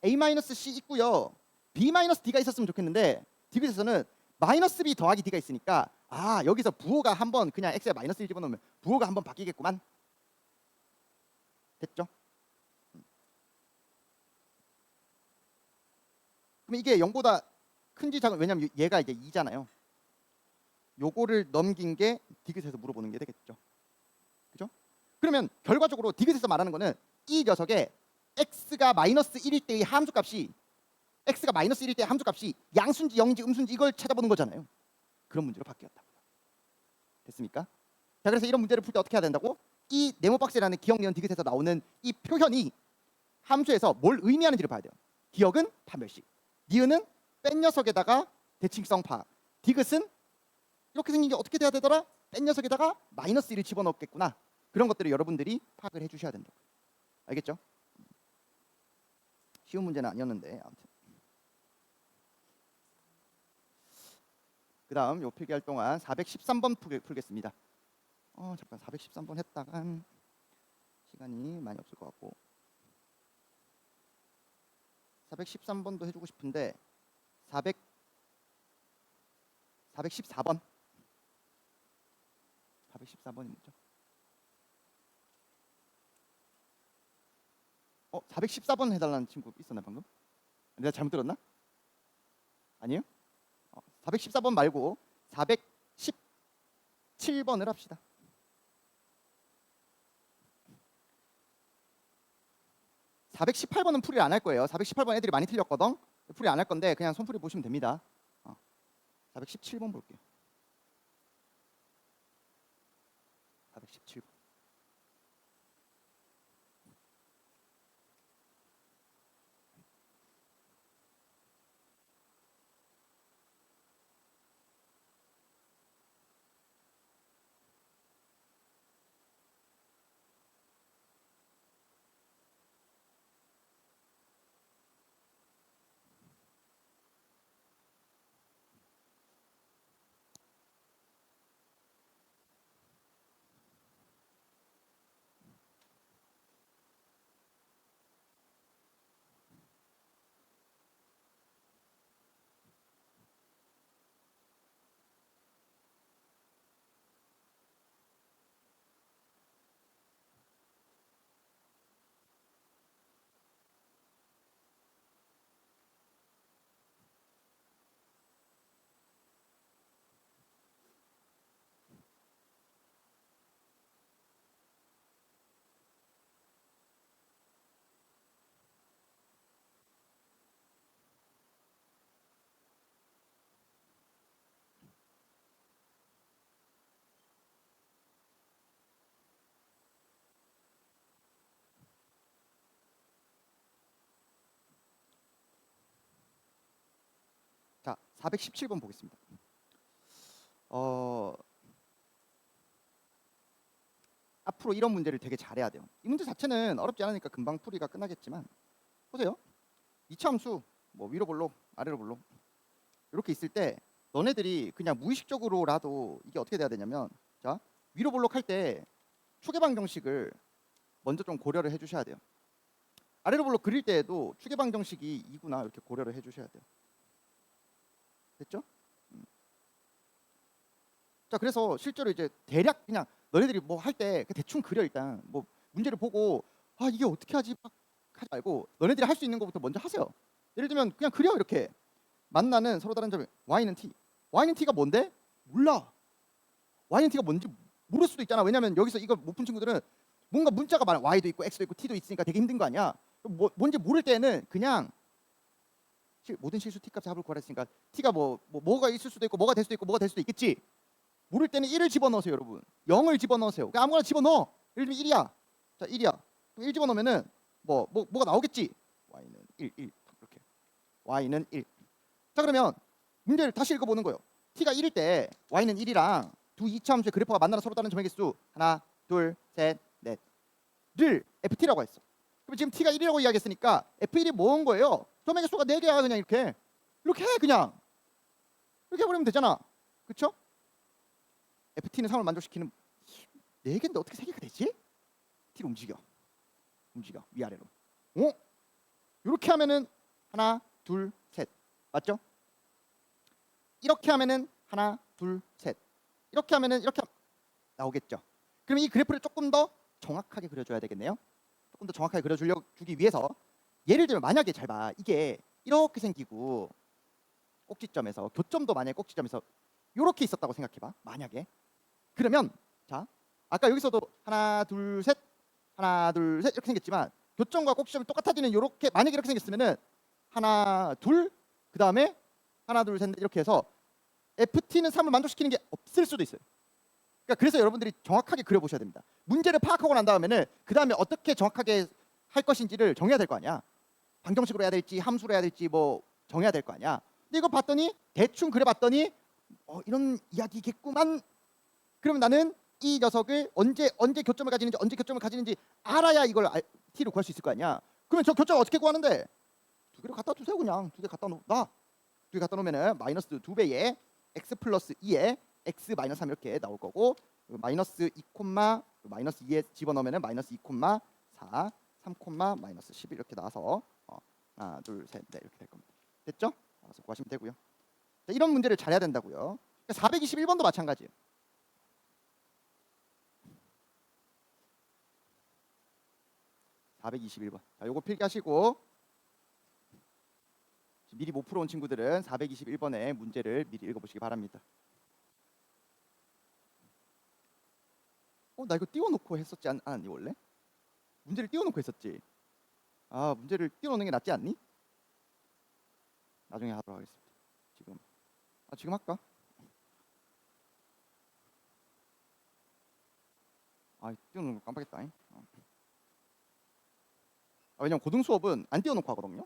a-c 있고요. b-d가 있었으면 좋겠는데 디귿에서는 마이너스 b 더하기 d가 있으니까 여기서 부호가 한번 그냥 x에 마이너스 1 집어넣으면 부호가 한번 바뀌겠구만. 됐죠? 그럼 이게 0보다 큰지 작은, 왜냐면 얘가 이제 2잖아요. 요거를 넘긴 게 디귿에서 물어보는 게 되겠죠. 그죠? 그러면 결과적으로 디귿에서 말하는 거는 이 녀석의 x가 마이너스 1일 때의 함수값이 x가 마이너스 1일 때의 함수값이 양수인지 0인지 음수인지 이걸 찾아보는 거잖아요. 그런 문제로 바뀌었다고요. 됐습니까? 자, 그래서 이런 문제를 풀 때 어떻게 해야 된다고? 이 네모박스라는 기억, 니은, 디귿에서 나오는 이 표현이 함수에서 뭘 의미하는지를 봐야 돼요. 기억은 판별식, 니은은 뺀 녀석에다가 대칭성 파악, 디귿은 이렇게 생긴 게 어떻게 돼야 되더라? 뺀 녀석에다가 마이너스 1을 집어넣겠구나. 그런 것들을 여러분들이 파악을 해주셔야 된다고. 알겠죠? 쉬운 문제는 아니었는데 아무튼. 그 다음 요 필기할 동안 413번 풀겠습니다. 잠깐 413번 했다간 시간이 많이 없을 것 같고 413번도 해주고 싶은데 414번 414번이 뭐죠? 414번 해달라는 친구 있었나 방금? 내가 잘못 들었나? 아니에요? 414번 말고 417번을 합시다. (418번은) 풀이 안 할 거예요. 418번 애들이 많이 틀렸거든. 풀이 안 할 건데 그냥 손풀이 보시면 됩니다. 417번 볼게요. 417번. 자, 417번 보겠습니다. 앞으로 이런 문제를 되게 잘해야 돼요. 이 문제 자체는 어렵지 않으니까 금방 풀이가 끝나겠지만 보세요. 이차함수 뭐 위로 볼록 아래로 볼록 이렇게 있을 때 너네들이 그냥 무의식적으로라도 이게 어떻게 돼야 되냐면, 자, 위로 볼록 할 때 추계방정식을 먼저 좀 고려를 해주셔야 돼요. 아래로 볼록 그릴 때에도 추계방정식이 2구나 이렇게 고려를 해주셔야 돼요. 됐죠? 자, 그래서 실제로 이제 대략 그냥 너네들이 뭐 할 때 대충 그려. 일단 뭐 문제를 보고 이게 어떻게 하지 막 하지 말고 너네들이 할 수 있는 것부터 먼저 하세요. 예를 들면 그냥 그려. 이렇게 만나는 서로 다른 점이 y는 t. y는 t가 뭔데? 몰라. y는 t가 뭔지 모를 수도 있잖아. 왜냐면 여기서 이거 못 푼 친구들은 뭔가 문자가 많아. y도 있고 x도 있고 t도 있으니까 되게 힘든 거 아니야. 뭔지 모를 때는 그냥 모든 실수 t값 잡을 구하랬으니까 t가 뭐가 있을 수도 있고 뭐가 될 수도 있고 뭐가 될 수도 있겠지. 모를 때는 1을 집어넣으세요. 여러분 0을 집어넣으세요. 그러니까 아무거나 집어넣어. 예를 들면 1이야. 자, 1이야. 1 집어넣으면은 뭐가 나오겠지. y는 1 이렇게 y는 1. 자, 그러면 문제를 다시 읽어보는 거예요. t가 1일 때 y는 1이랑 두 이차함수의 그래프가 만나는 서로 다른 점의 개수 하나 둘 셋 넷을 ft라고 했어. 그럼 지금 t가 1이라고 이야기했으니까 f1이 뭐인 거예요? 점의 개수가 4개야. 그냥 이렇게 해. 그냥 이렇게 해버리면 되잖아. 그쵸? ft는 3을 만족시키는 4개인데 어떻게 3개가 되지? t를 움직여 위아래로. 이렇게 하면은 하나 둘 셋 맞죠? 이렇게 하면은 하나, 둘, 셋. 이렇게 하면은 이렇게 나오겠죠. 그럼 이 그래프를 조금 더 정확하게 그려줘야 되겠네요. 조금 더 정확하게 그려주기 위해서 예를 들면 만약에 잘 봐. 이게 이렇게 생기고 꼭지점에서 교점도 만약에 꼭지점에서 이렇게 있었다고 생각해봐. 만약에 그러면 자 아까 여기서도 하나 둘 셋 하나 둘 셋 이렇게 생겼지만 교점과 꼭지점이 똑같아지는 이렇게 만약에 이렇게 생겼으면은 하나 둘 그 다음에 하나 둘 셋 이렇게 해서 FT는 3을 만족시키는 게 없을 수도 있어요. 그러니까 그래서 여러분들이 정확하게 그려보셔야 됩니다. 문제를 파악하고 난 다음에는 그 다음에 어떻게 정확하게 할 것인지를 정해야 될 거 아니야. 방정식으로 해야 될지 함수로 해야 될지 뭐 정해야 될 거 아니야. 근데 이거 봤더니 대충 그려봤더니 이런 이야기겠구만. 그러면 나는 이 녀석을 언제 교점을 가지는지 언제 교점을 가지는지 알아야 이걸 t로 구할 수 있을 거 아니야. 그러면 저 교점을 어떻게 구하는데? 두 개를 갖다 두세요. 그냥 두 개 갖다 놓. 두 개 갖다 놓으면은 마이너스 2배에 x 플러스 2에 x 마이너스 3 이렇게 나올 거고 마이너스 2 마이너스 2에 집어넣으면은 마이너스 2 4 3 마이너스 11 이렇게 나와서 하나 둘 셋 넷 이렇게 될 겁니다. 됐죠? 알아서 구하시면 되고요. 자, 이런 문제를 잘해야 된다고요. 421번도 마찬가지예요. 421번. 자, 요거 필기하시고 미리 못 풀어온 친구들은 421번의 문제를 미리 읽어보시기 바랍니다. 나 이거 띄워놓고 했었지 않았니 원래? 문제를 띄워놓고 했었지. 문제를 띄워놓는 게 낫지 않니? 나중에 하도록 하겠습니다. 지금 할까? 띄워놓는 거 깜빡했다. 왜냐면 고등 수업은 안 띄워놓고 하거든요.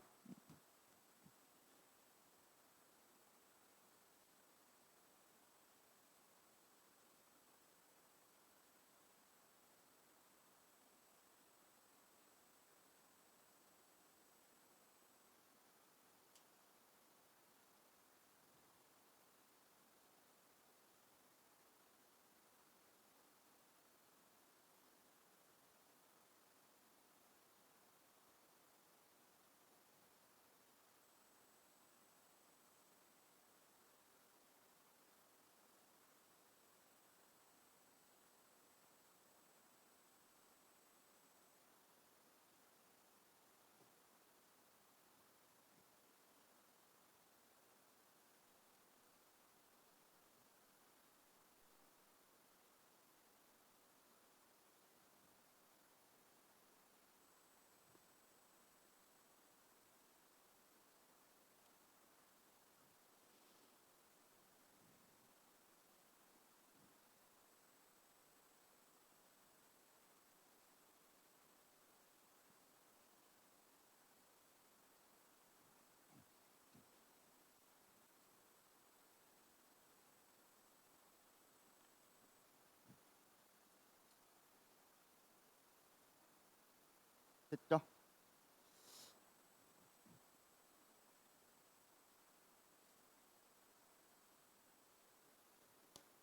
됐죠?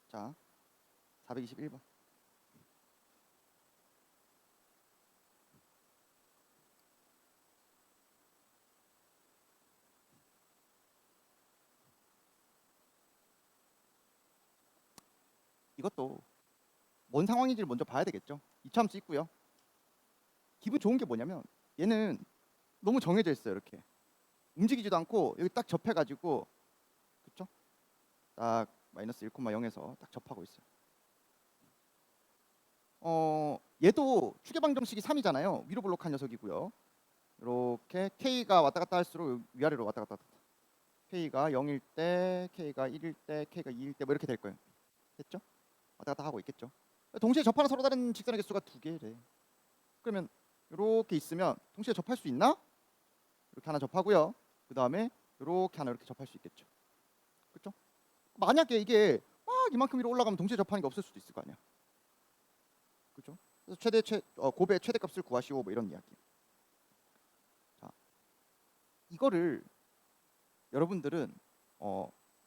자, 421번. 이것도 뭔 상황인지를 먼저 봐야 되겠죠. 이차함수 있고요. 기분 좋은 게 뭐냐면 얘는 너무 정해져 있어요. 이렇게 움직이지도 않고 여기 딱 접해가지고 그쵸? 딱 마이너스 1,0에서 딱 접하고 있어요. 얘도 추계방정식이 3이잖아요. 위로 볼록한 녀석이고요. 이렇게 K가 왔다 갔다 할수록 위아래로 왔다 갔다 K가 0일 때, K가 1일 때, K가 2일 때 뭐 이렇게 될 거예요. 됐죠? 왔다 갔다 하고 있겠죠. 동시에 접하는 서로 다른 직선의 개수가 2개래. 그러면 이렇게 있으면 동시에 접할 수 있나? 이렇게 하나 접하고요. 그 다음에 이렇게 하나 이렇게 접할 수 있겠죠. 그렇죠? 만약에 이게 막 이만큼 위로 올라가면 동시에 접하는 게 없을 수도 있을 거 아니야. 그렇죠? 그래서 곱의 최대값을 구하시오 뭐 이런 이야기. 자, 이거를 여러분들은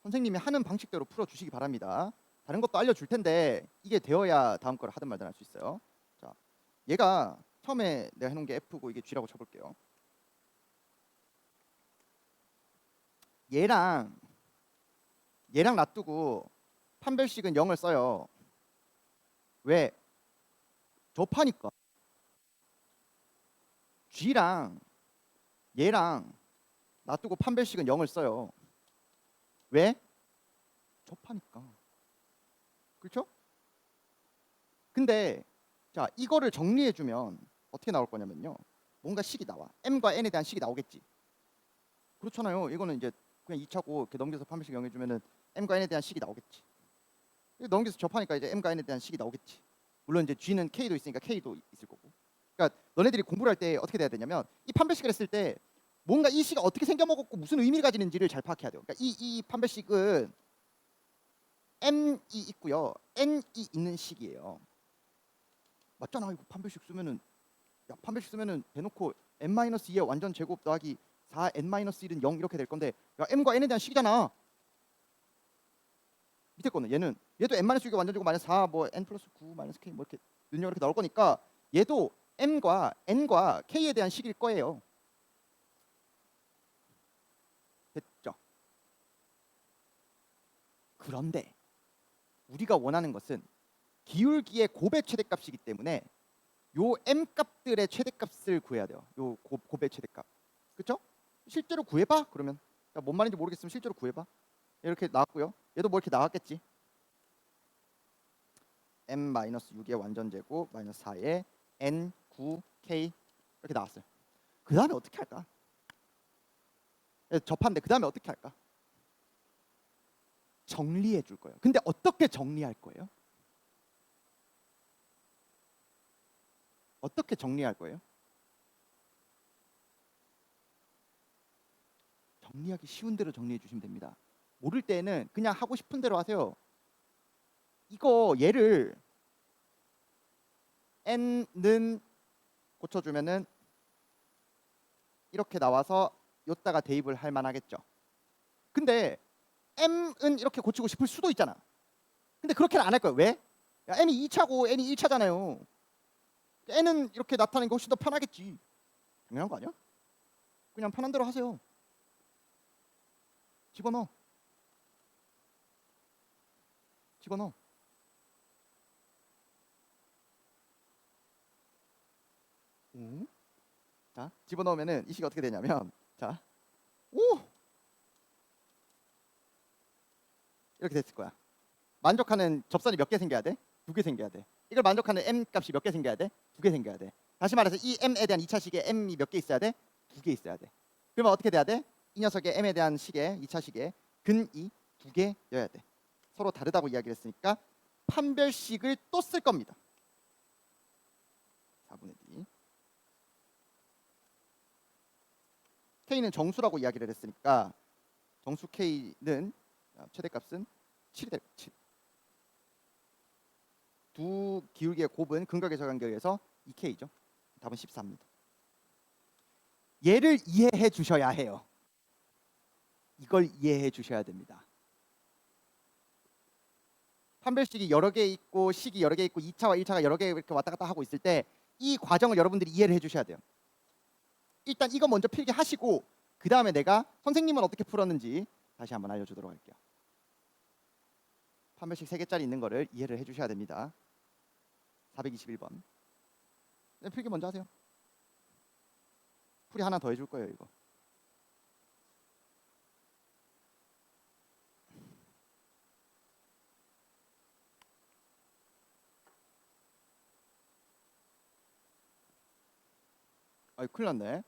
선생님이 하는 방식대로 풀어주시기 바랍니다. 다른 것도 알려줄 텐데 이게 되어야 다음 걸 하든 말든 할 수 있어요. 자, 얘가 처음에 내가 해놓은 게 F고 이게 G라고 쳐볼게요. 얘랑 얘랑 놔두고 판별식은 0을 써요. 왜? 접하니까. G랑 얘랑 놔두고 판별식은 0을 써요. 왜? 접하니까. 그렇죠? 근데 자, 이거를 정리해 주면 어떻게 나올 거냐면요. 뭔가 식이 나와. m과 n에 대한 식이 나오겠지. 그렇잖아요. 이거는 이제 그냥 2차고 이렇게 넘겨서 판별식 0 해주면은 m과 n에 대한 식이 나오겠지. 넘겨서 접하니까 이제 m과 n에 대한 식이 나오겠지. 물론 이제 g는 k도 있으니까 k도 있을 거고. 그러니까 너네들이 공부를 할 때 어떻게 돼야 되냐면 이 판별식을 했을 때 뭔가 이 식이 어떻게 생겨먹었고 무슨 의미를 가지는지를 잘 파악해야 돼요. 그러니까 이 판별식은 m이 있고요, n이 있는 식이에요. 맞잖아. 이거 판별식 쓰면은 야, 판별식 쓰면은 대놓고 n-2의 완전 제곱 더하기 4n-1은 0 이렇게 될 건데 야, m과 n에 대한 식이잖아. 밑에 거는 얘도 n-6의 완전 제곱 마이너스 4 뭐 n 플러스 9 마이너스 k 뭐 이렇게 능력 이렇게 나올 거니까 얘도 m과 n과 k에 대한 식일 거예요. 됐죠? 그런데 우리가 원하는 것은 기울기의 곱의 최대값이기 때문에 요 m 값들의 최대값을 구해야 돼요. 요 곱의 최대값. 그렇죠? 실제로 구해봐. 그러면 뭔 말인지 모르겠으면 실제로 구해봐. 이렇게 나왔고요. 얘도 뭐 이렇게 나왔겠지. m-6의 완전 제곱 마이너스 4의 n 9k 이렇게 나왔어요. 그 다음에 어떻게 할까? 접한데 그 다음에 어떻게 할까? 정리해 줄 거예요. 근데 어떻게 정리할 거예요? 어떻게 정리할 거예요? 정리하기 쉬운 대로 정리해 주시면 됩니다. 모를 때는 그냥 하고 싶은 대로 하세요. 이거 얘를 n는 고쳐주면은 이렇게 나와서 요따가 대입을 할 만하겠죠. 근데 m은 이렇게 고치고 싶을 수도 있잖아. 근데 그렇게는 안 할 거예요. 왜? 야, m이 2차고 n이 1차잖아요. n은 이렇게 나타내는 게 훨씬 더 편하겠지. 당연한 거 아니야? 그냥 편한 대로 하세요. 집어넣어. 집어넣어. 자, 집어넣으면은 이 식이 어떻게 되냐면 자, 오! 이렇게 됐을 거야. 만족하는 접선이 몇 개 생겨야 돼? 2개 생겨야 돼. 이걸 만족하는 m 값이 몇 개 생겨야 돼? 2개 생겨야 돼. 다시 말해서 이 m에 대한 2차 식에 m이 몇 개 있어야 돼? 2개 있어야 돼. 그러면 어떻게 돼야 돼? 이 녀석의 m에 대한 식에 2차 식에 근이 2개여야 돼. 서로 다르다고 이야기를 했으니까 판별식을 또 쓸 겁니다. 4분의 d. k는 정수라고 이야기를 했으니까 정수 k는 최대값은 7이 될 7. 두 기울기의 곱은 근각의 저간격에서 2k죠. 답은 14입니다. 얘를 이해해 주셔야 해요. 이걸 이해해 주셔야 됩니다. 판별식이 여러 개 있고 식이 여러 개 있고 2차와 1차가 여러 개 이렇게 왔다 갔다 하고 있을 때 이 과정을 여러분들이 이해를 해 주셔야 돼요. 일단 이거 먼저 필기 하시고 그 다음에 내가 선생님은 어떻게 풀었는지 다시 한번 알려주도록 할게요. 판별식 3개짜리 있는 거를 이해를 해 주셔야 됩니다. 421번. 네, 필기 먼저 하세요. 풀이 하나 더 해줄 거예요 이거. 아이 큰일 났네.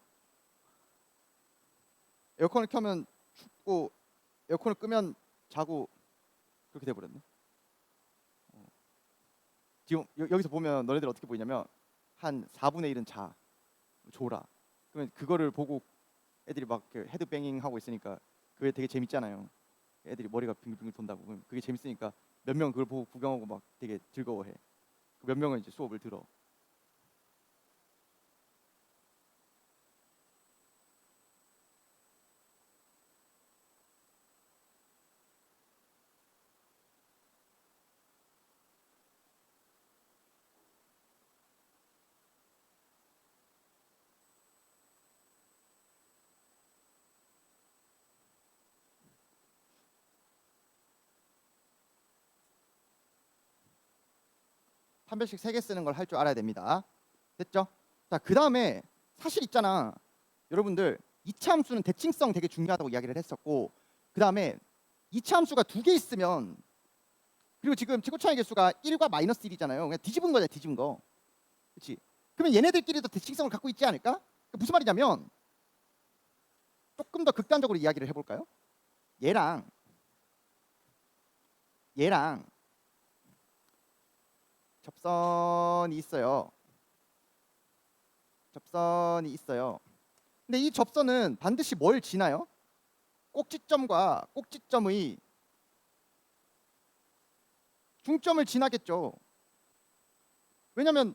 에어컨을 켜면 춥고 에어컨을 끄면 자고 그렇게 돼버렸네. 지금 여기서 보면 너네들 어떻게 보이냐면 한 4분의 1은 자 졸아. 그러면 그거를 보고 애들이 막 헤드뱅잉 하고 있으니까 그게 되게 재밌잖아요. 애들이 머리가 빙글빙글 돈다고. 그게 재밌으니까 몇 명 그걸 보고 구경하고 막 되게 즐거워해. 몇 명은 이제 수업을 들어. 판별식 3개 쓰는 걸 할 줄 알아야 됩니다. 됐죠? 자, 그 다음에 사실 있잖아. 여러분들 2차 함수는 대칭성 되게 중요하다고 이야기를 했었고, 그 다음에 2차 함수가 2개 있으면, 그리고 지금 최고차의 개수가 1과 마이너스 1이잖아요. 그냥 뒤집은 거잖아, 뒤집은 거. 그렇지? 그러면 얘네들끼리도 대칭성을 갖고 있지 않을까? 무슨 말이냐면 조금 더 극단적으로 이야기를 해볼까요? 얘랑 접선이 있어요. 접선이 있어요. 근데 이 접선은 반드시 뭘 지나요? 꼭지점과 꼭지점의 중점을 지나겠죠. 왜냐면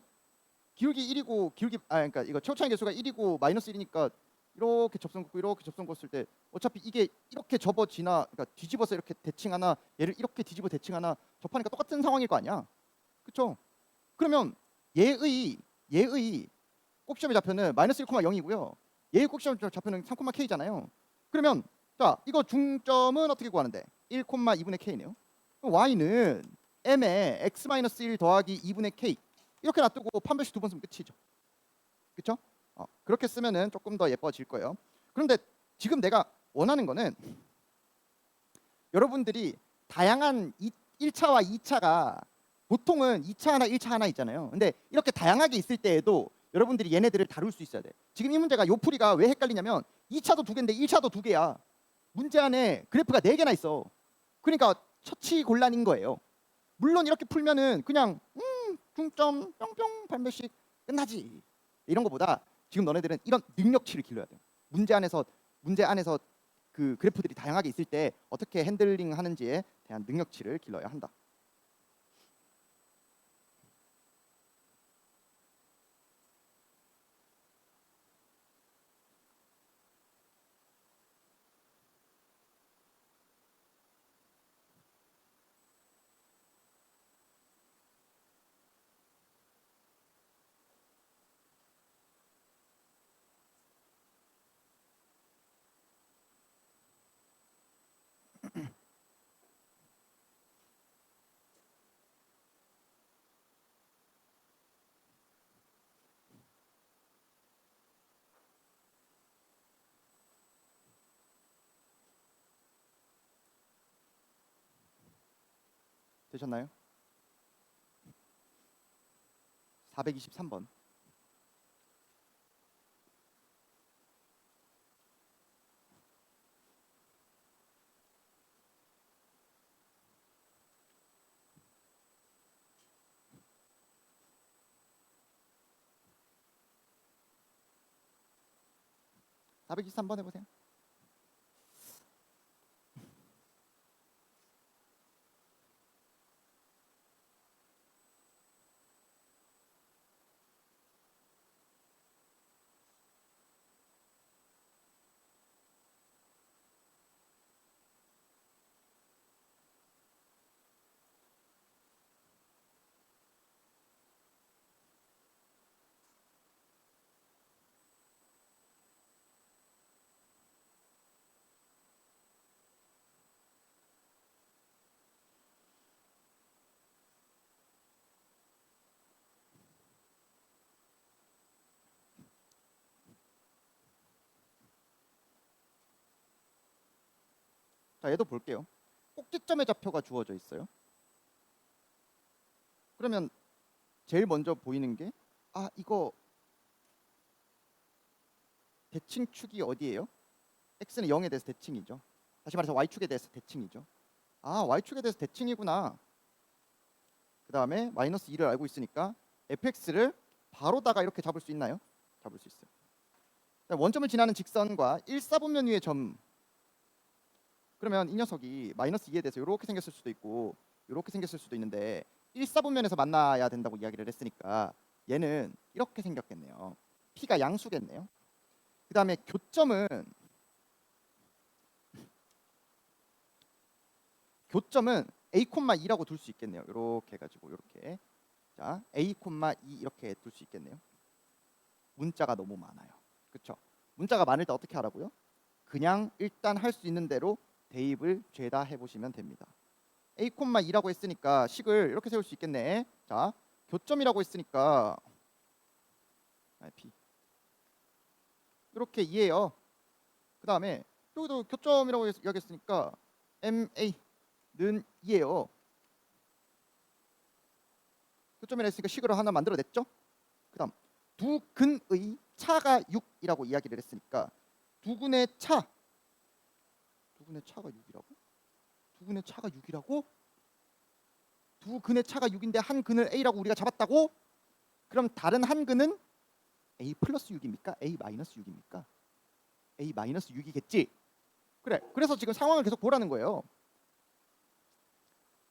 기울기 1이고 그러니까 이거 최고차의 개수가 1이고 마이너스 1이니까 이렇게 접선 긋고 이렇게 접선 긋을 때 어차피 이게 이렇게 접어 지나, 그러니까 뒤집어서 이렇게 대칭하나 얘를 이렇게 뒤집어 대칭하나 접하니까 똑같은 상황일 거 아니야. 그렇죠? 그러면 얘의 꼭지점의 좌표는 마이너스 1,0이고요. 얘의 꼭지점 좌표는 3,k잖아요. 그러면 자, 이거 중점은 어떻게 구하는데? 1,2분의 k네요. y는 m에 x-1 더하기 2분의 k 이렇게 놔두고 판별식 2번 쓰면 끝이죠. 그렇죠? 그렇게 쓰면은 조금 더 예뻐질 거예요. 그런데 지금 내가 원하는 거는 여러분들이 다양한 1차와 2차가 보통은 2차 하나 1차 하나 있잖아요. 근데 이렇게 다양하게 있을 때에도 여러분들이 얘네들을 다룰 수 있어야 돼. 지금 이 문제가 요 풀이가 왜 헷갈리냐면 2차도 2개인데 1차도 2개야. 문제 안에 그래프가 4개나 있어. 그러니까 처치곤란인 거예요. 물론 이렇게 풀면은 그냥 중점 뿅뿅 판별식 끝나지. 이런 거보다 지금 너네들은 이런 능력치를 길러야 돼요. 문제 안에서 그 그래프들이 다양하게 있을 때 어떻게 핸들링 하는지에 대한 능력치를 길러야 한다. 되셨나요? 423번. (423번) 해보세요. 자, 얘도 볼게요. 꼭지점의 좌표가 주어져 있어요. 그러면 제일 먼저 보이는 게 이거 대칭축이 어디예요? x는 0에 대해서 대칭이죠. 다시 말해서 y축에 대해서 대칭이죠. y축에 대해서 대칭이구나. 그 다음에 마이너스 2를 알고 있으니까 fx를 바로다가 이렇게 잡을 수 있나요? 잡을 수 있어요. 원점을 지나는 직선과 1사분면 위의 점. 그러면 이 녀석이 마이너스 2에 대해서 이렇게 생겼을 수도 있고 이렇게 생겼을 수도 있는데 1사분면에서 만나야 된다고 이야기를 했으니까 얘는 이렇게 생겼겠네요. p가 양수겠네요. 그 다음에 교점은 a,2라고 둘 수 있겠네요. 이렇게 해가지고 이렇게 자 a,2 이렇게 둘 수 있겠네요. 문자가 너무 많아요. 그렇죠? 문자가 많을 때 어떻게 하라고요? 그냥 일단 할 수 있는 대로 대입을 죄다 해보시면 됩니다. a,2라고 했으니까 식을 이렇게 세울 수 있겠네. 자 교점이라고 했으니까 P 이렇게 2예요. 그 다음에 여기도 교점이라고 이야기했으니까 MA는 2예요. 교점이라 했으니까 식으로 하나 만들어냈죠. 그 다음 두 근의 차가 6이라고 이야기를 했으니까 두 근의 차가 6이라고? 두 근의 차가 6이라고? 두 근의 차가 6인데 한 근을 A라고 우리가 잡았다고? 그럼 다른 한 근은 A 플러스 6입니까? A 마이너스 6입니까? A 마이너스 6이겠지? 그래. 그래서 지금 상황을 계속 보라는 거예요.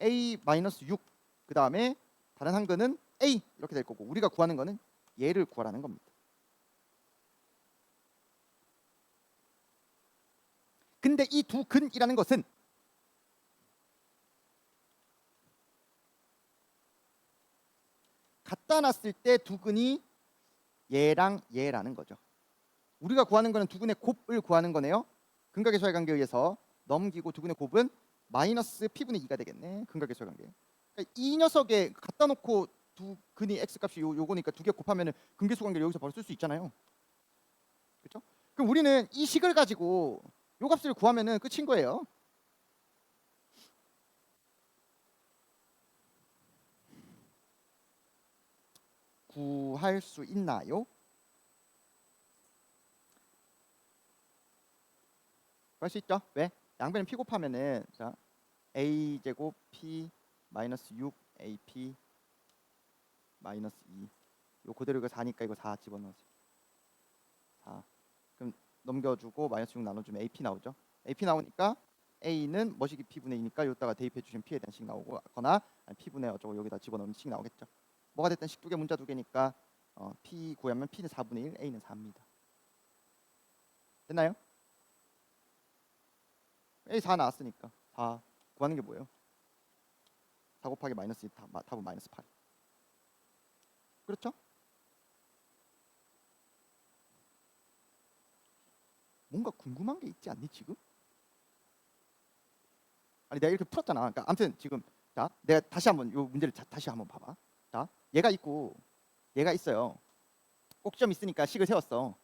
A 마이너스 6. 그 다음에 다른 한 근은 A 이렇게 될 거고 우리가 구하는 거는 얘를 구하라는 겁니다. 근데 이 두 근이라는 것은 갖다 놨을 때 두 근이 얘랑 얘라는 거죠. 우리가 구하는 거는 두 근의 곱을 구하는 거네요. 근각의 수열 관계에 의해서 넘기고 두 근의 곱은 마이너스 P분의 2가 되겠네. 근각의 수열 관계. 그러니까 이 녀석에 갖다 놓고 두 근이 x 값이 요거니까 두 개 곱하면은 근계수 관계를 여기서 바로 쓸 수 있잖아요. 그렇죠? 그럼 우리는 이 식을 가지고 요 값을 구하면은 끝인 거예요. 구할 수 있나요? 구할 수 있죠. 왜? 양변을 p 곱하면은 자 a 제곱 p 마이너스 6 ap 마이너스 2. 요 그대로 이거 4니까 이거 4 집어넣으세요. 4. 그럼 넘겨주고 마이너스 6 나눠주면 AP 나오죠. AP 나오니까 A는 머시기 P분의 2니까 여기다가 대입해 주신 P에 대한 식 나오거나 P분의 어쩌고 여기다 집어넣으면 식 나오겠죠. 뭐가 됐든 식 두 개 문자 두 개니까 P 구하면 P는 4분의 1, A는 4입니다. 됐나요? A 4 나왔으니까 4 구하는 게 뭐예요? 4 곱하기 마이너스 2 답은 마이너스 8. 그렇죠? 뭔가 궁금한 게 있지 않니 지금? 아니 내가 이렇게 풀었잖아. 그러니까 아무튼 지금 자 내가 다시 한번 요 문제를 다시 한번 봐봐. 자 얘가 있고 얘가 있어요. 꼭지점 있으니까 식을 세웠어.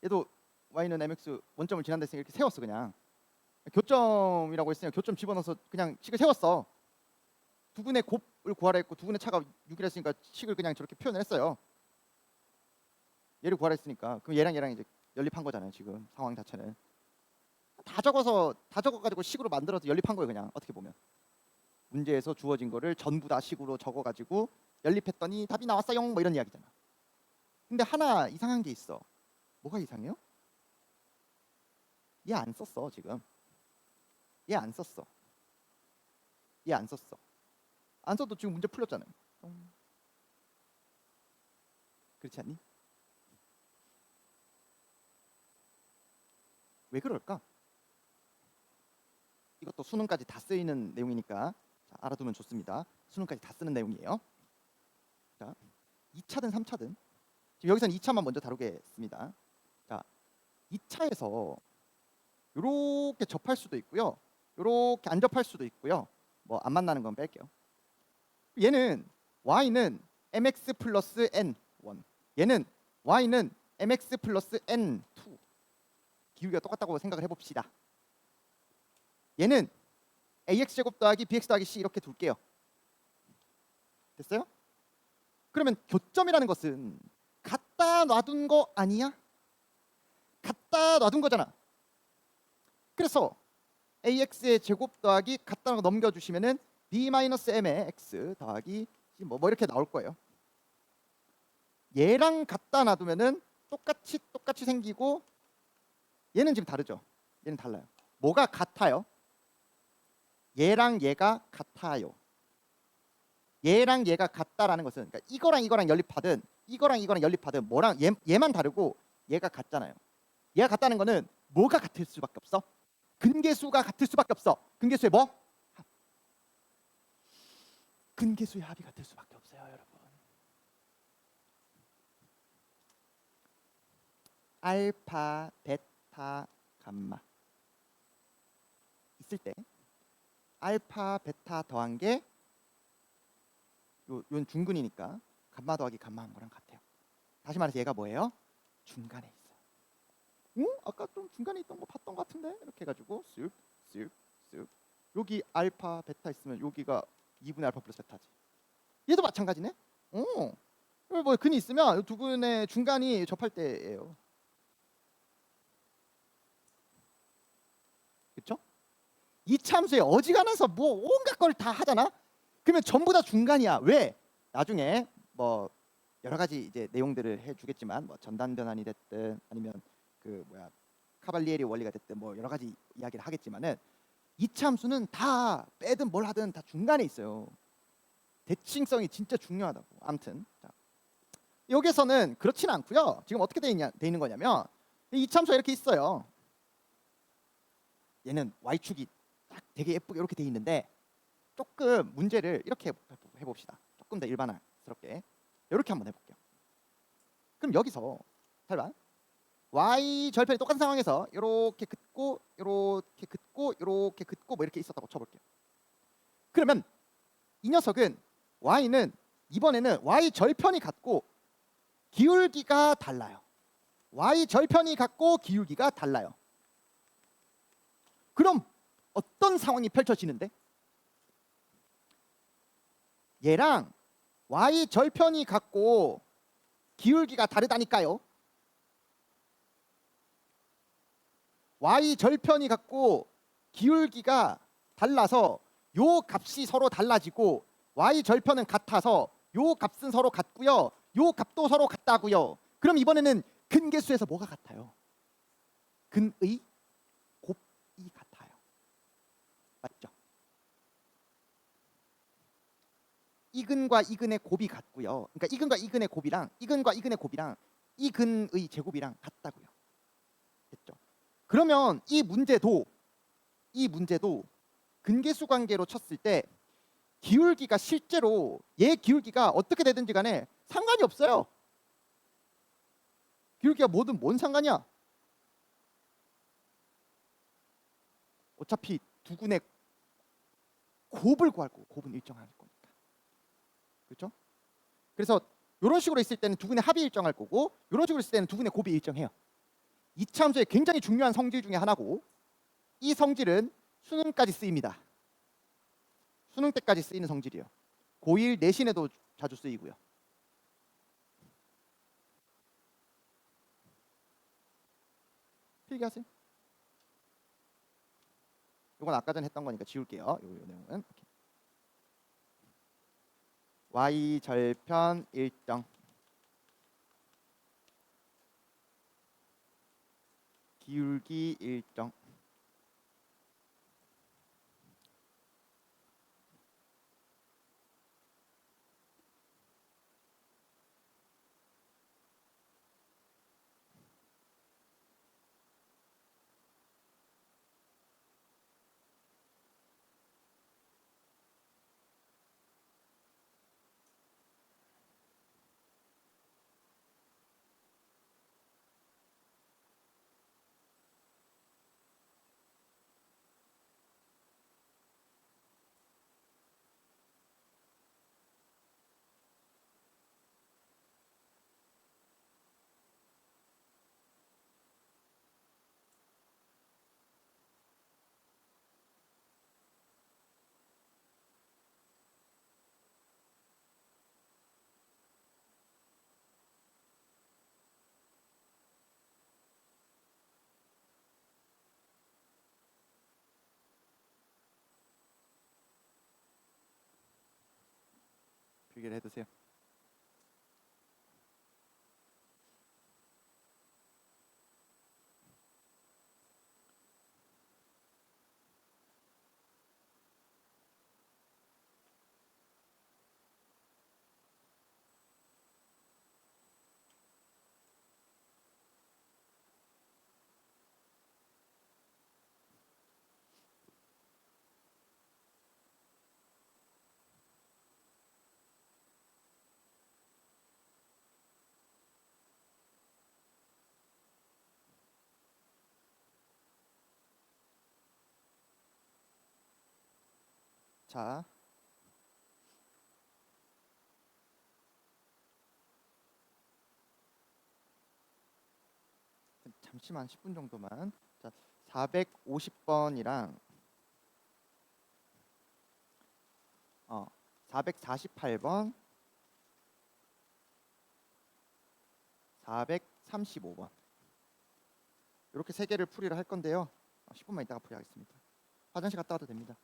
얘도 y는 mx 원점을 지난다 했으니까 이렇게 세웠어 그냥. 교점이라고 했으니까 교점 집어넣어서 그냥 식을 세웠어. 두 분의 곱을 구하라 했고 두 분의 차가 6이라 했으니까 식을 그냥 저렇게 표현을 했어요. 얘를 구하라 했으니까 그럼 얘랑 얘랑 이제 연립한 거잖아요. 지금 상황 자체는 다 적어가지고 식으로 만들어서 연립한 거예요. 그냥 어떻게 보면 문제에서 주어진 거를 전부 다 식으로 적어가지고 연립했더니 답이 나왔어요. 뭐 이런 이야기잖아. 근데 하나 이상한 게 있어. 뭐가 이상해요? 얘 안 썼어 지금. 얘 안 썼어. 얘 안 썼어. 안 써도 지금 문제 풀렸잖아요. 그렇지 않니? 왜 그럴까? 이것도 수능까지 다 쓰이는 내용이니까 자, 알아두면 좋습니다. 수능까지 다 쓰는 내용이에요. 자, 2차든 3차든 지금 여기서는 2차만 먼저 다루겠습니다. 자, 2차에서 이렇게 접할 수도 있고요. 이렇게 안 접할 수도 있고요. 뭐 안 만나는 건 뺄게요. 얘는 y는 mx 플러스 n1. 얘는 y는 mx 플러스 n2. 기울기가 똑같다고 생각을 해봅시다. 얘는 ax 제곱 더하기 bx 더하기 c 이렇게 둘게요. 됐어요? 그러면 교점이라는 것은 갖다 놔둔 거 아니야? 갖다 놔둔 거잖아. 그래서 ax의 제곱 더하기 갖다 놓고 넘겨주시면은 b-m의 x 더하기 c 뭐 이렇게 나올 거예요. 얘랑 갖다 놔두면은 똑같이 생기고 얘는 지금 다르죠. 얘는 달라요. 뭐가 같아요? 얘랑 얘가 같아요. 얘랑 얘가 같다라는 것은 그러니까 이거랑 연립하든 이거랑 연립하든 뭐랑 얘만 다르고 얘가 같잖아요. 얘가 같다는 거는 뭐가 같을 수밖에 없어? 근계수가 같을 수밖에 없어. 근계수의 뭐? 합. 근계수의 합이 같을 수밖에 없어요, 여러분. 알파, 베타, 감마 있을 때 알파, 베타 더한 게 요건 중근이니까 감마 더하기 감마한 거랑 같아요. 다시 말해서 얘가 뭐예요? 중간에 있어요. 아까 좀 중간에 있던 거 봤던 것 같은데 이렇게 해가지고 쓱쓱쓱 여기 알파 베타 있으면 여기가 2분의 알파 플러스 베타지. 얘도 마찬가지네. 뭐 근이 있으면 두 분의 중간이 접할 때예요. 그렇죠? 이차함수에 어지간해서 뭐 온갖 걸 다 하잖아. 그러면 전부 다 중간이야. 왜? 나중에 뭐 여러 가지 이제 내용들을 해주겠지만 뭐 전단 변환이 됐든 아니면 그 뭐야 카발리에리 원리가 됐든 뭐 여러 가지 이야기를 하겠지만은 이차함수는 다 빼든 뭘 하든 다 중간에 있어요. 대칭성이 진짜 중요하다고. 아무튼 자, 여기서는 그렇지는 않고요. 지금 어떻게 돼 있는 거냐면 이차함수가 이렇게 있어요. 얘는 y축이 딱 되게 예쁘게 이렇게 돼 있는데 조금 문제를 이렇게 해봅시다. 조금 더 일반화스럽게 이렇게 한번 해볼게요. 그럼 여기서 잘 봐. y 절편이 똑같은 상황에서 이렇게 긋고 이렇게 긋고 이렇게 긋고 뭐 이렇게 있었다고 쳐볼게요. 그러면 이 녀석은 y는 이번에는 y 절편이 같고 기울기가 달라요. y 절편이 같고 기울기가 달라요. 그럼 어떤 상황이 펼쳐지는데? 얘랑 y 절편이 같고 기울기가 다르다니까요. y 절편이 같고 기울기가 달라서 요 값이 서로 달라지고 y 절편은 같아서 요 값은 서로 같고요. 요 값도 서로 같다고요. 그럼 이번에는 근계수에서 뭐가 같아요? 근의 곱이 같아요. 맞죠? 이근과 이근의 곱이 같고요. 그러니까 이근과 이근의 곱이랑 이근과 이근의 곱이랑 이근의 제곱이랑 같다고요. 됐죠? 그러면 이 문제도 근계수 관계로 쳤을 때 기울기가 실제로 얘 기울기가 어떻게 되든지 간에 상관이 없어요. 기울기가 뭐든 뭔 상관이야. 어차피 두근의 곱을 구할 거고 곱은 일정할 거니까. 그렇죠? 그래서 이런 식으로 있을 때는 두근의 합이 일정할 거고 이런 식으로 있을 때는 두근의 곱이 일정해요. 이차함수의 굉장히 중요한 성질 중에 하나고 이 성질은 수능까지 쓰입니다. 수능 때까지 쓰이는 성질이에요. 고1 내신에도 자주 쓰이고요. 필기하세요. 이건 아까 전에 했던 거니까 지울게요. 요 내용은 y 절편 일정 기울기 일정 필기를 해두세요. 자, 잠시만 10분 정도만. 자, 450번이랑 448번, 435번 이렇게 세 개를 풀이를 할 건데요. 10분만 있다가 풀이하겠습니다. 화장실 갔다 와도 됩니다.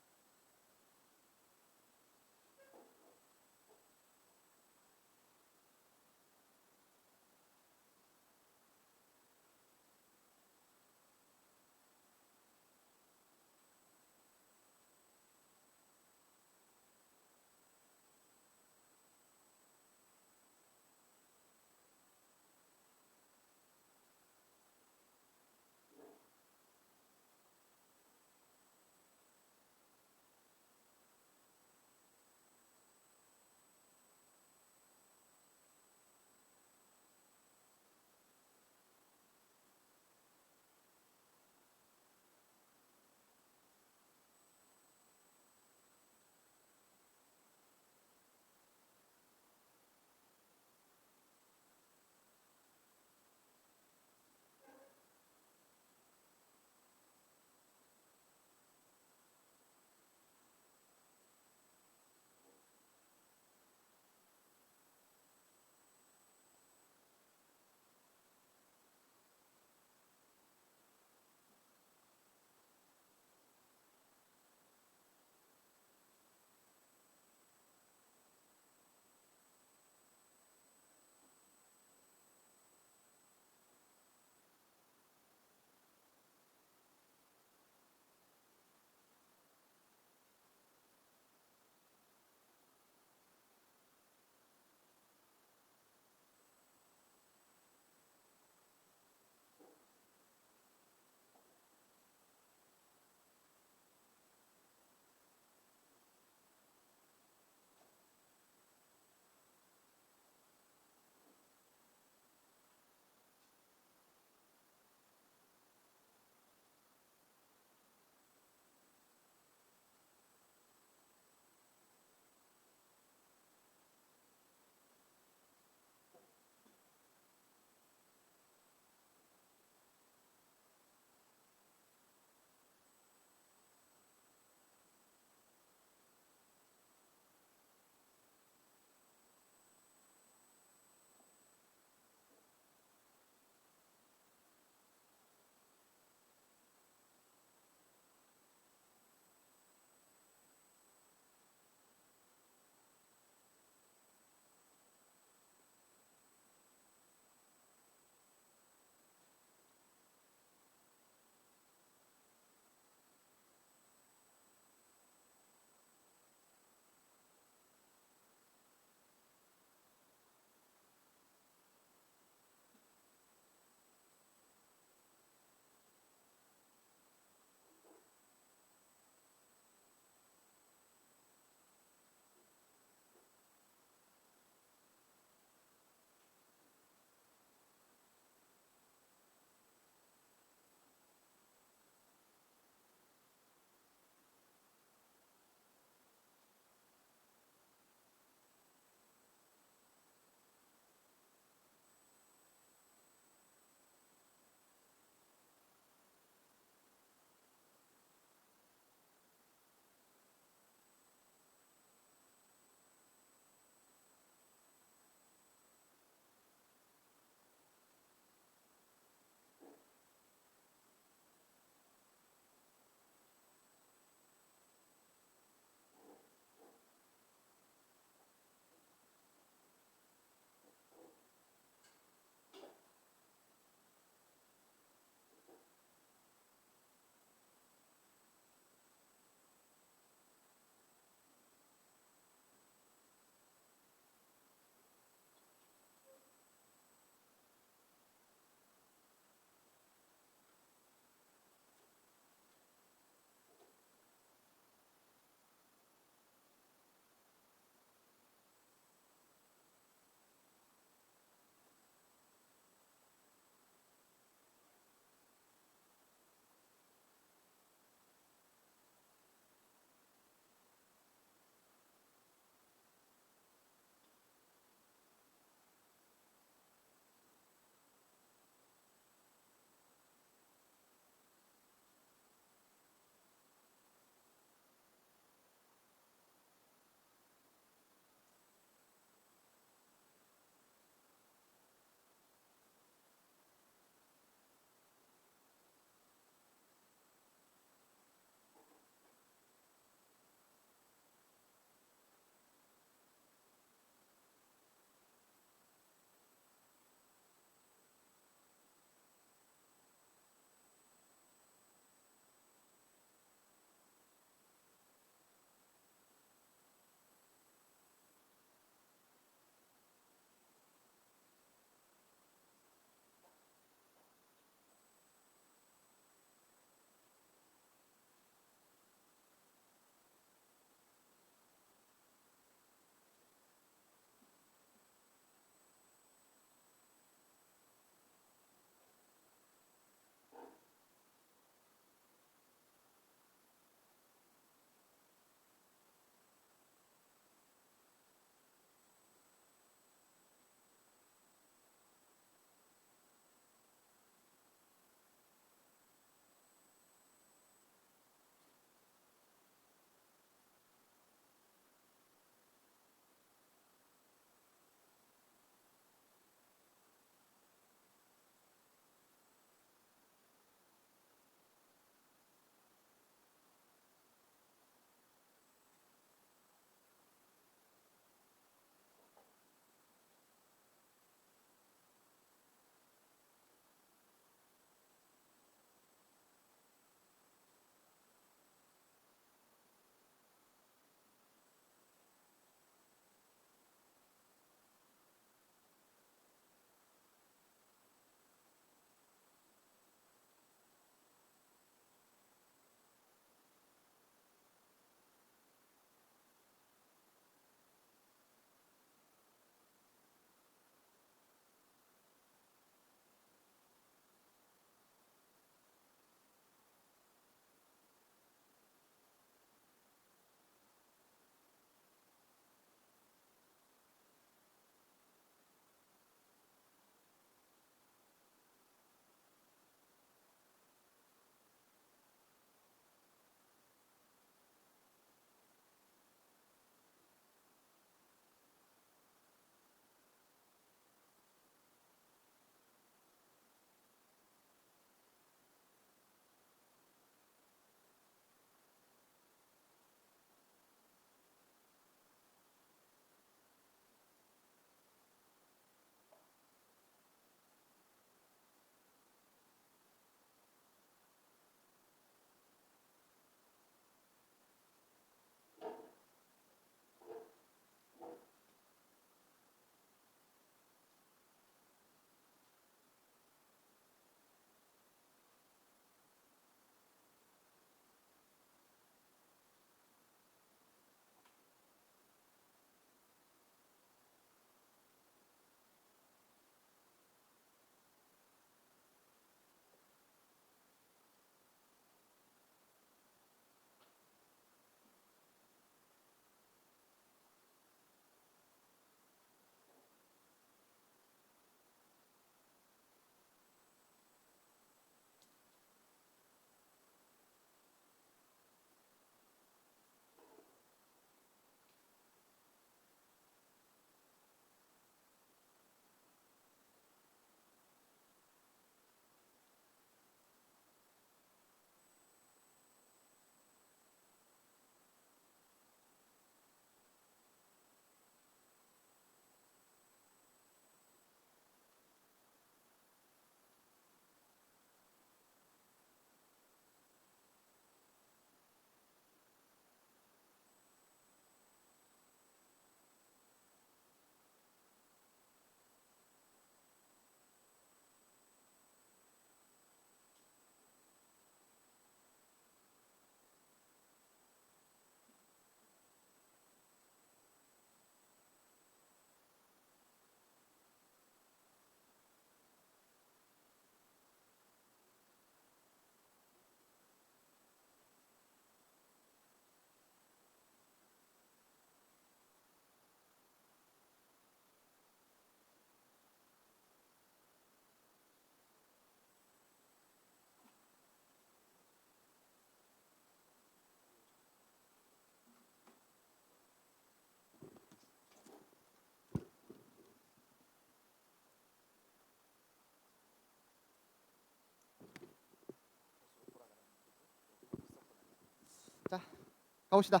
가봅시다.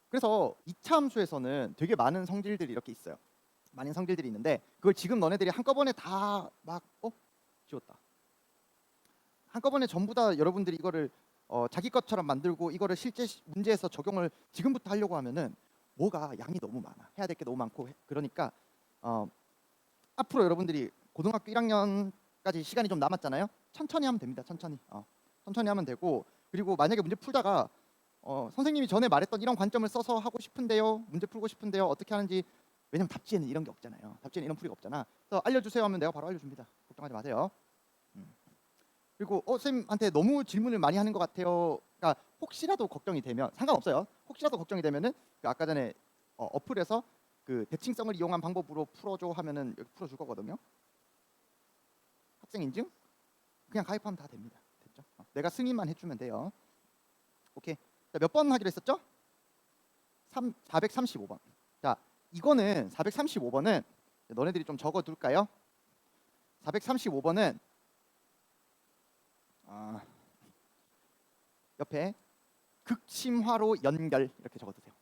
그래서 2차 함수에서는 되게 많은 성질들이 이렇게 있어요. 많은 성질들이 있는데 그걸 지금 너네들이 한꺼번에 다 막 지웠다. 한꺼번에 전부 다 여러분들이 이거를 자기 것처럼 만들고 이거를 실제 문제에서 적용을 지금부터 하려고 하면은 뭐가 양이 너무 많아. 해야 될 게 너무 많고 그러니까 앞으로 여러분들이 고등학교 1학년까지 시간이 좀 남았잖아요. 천천히 하면 됩니다. 천천히 하면 되고 그리고 만약에 문제 풀다가 선생님이 전에 말했던 이런 관점을 써서 하고 싶은데요. 문제 풀고 싶은데요. 어떻게 하는지 왜냐면 답지에는 이런 게 없잖아요. 답지에는 이런 풀이가 없잖아. 그래서 알려주세요 하면 내가 바로 알려줍니다. 걱정하지 마세요. 그리고 선생님한테 너무 질문을 많이 하는 것 같아요. 그러니까 혹시라도 걱정이 되면 상관없어요. 혹시라도 걱정이 되면은 그 아까 전에 어플에서 그 대칭성을 이용한 방법으로 풀어줘 하면은 여기 풀어줄 거거든요. 학생 인증 그냥 가입하면 다 됩니다. 됐죠? 내가 승인만 해주면 돼요. 오케이. 몇 번 하기로 했었죠? 435번. 자, 이거는 435번은 너네들이 좀 적어둘까요? 435번은 옆에 극심화로 연결 이렇게 적어두세요.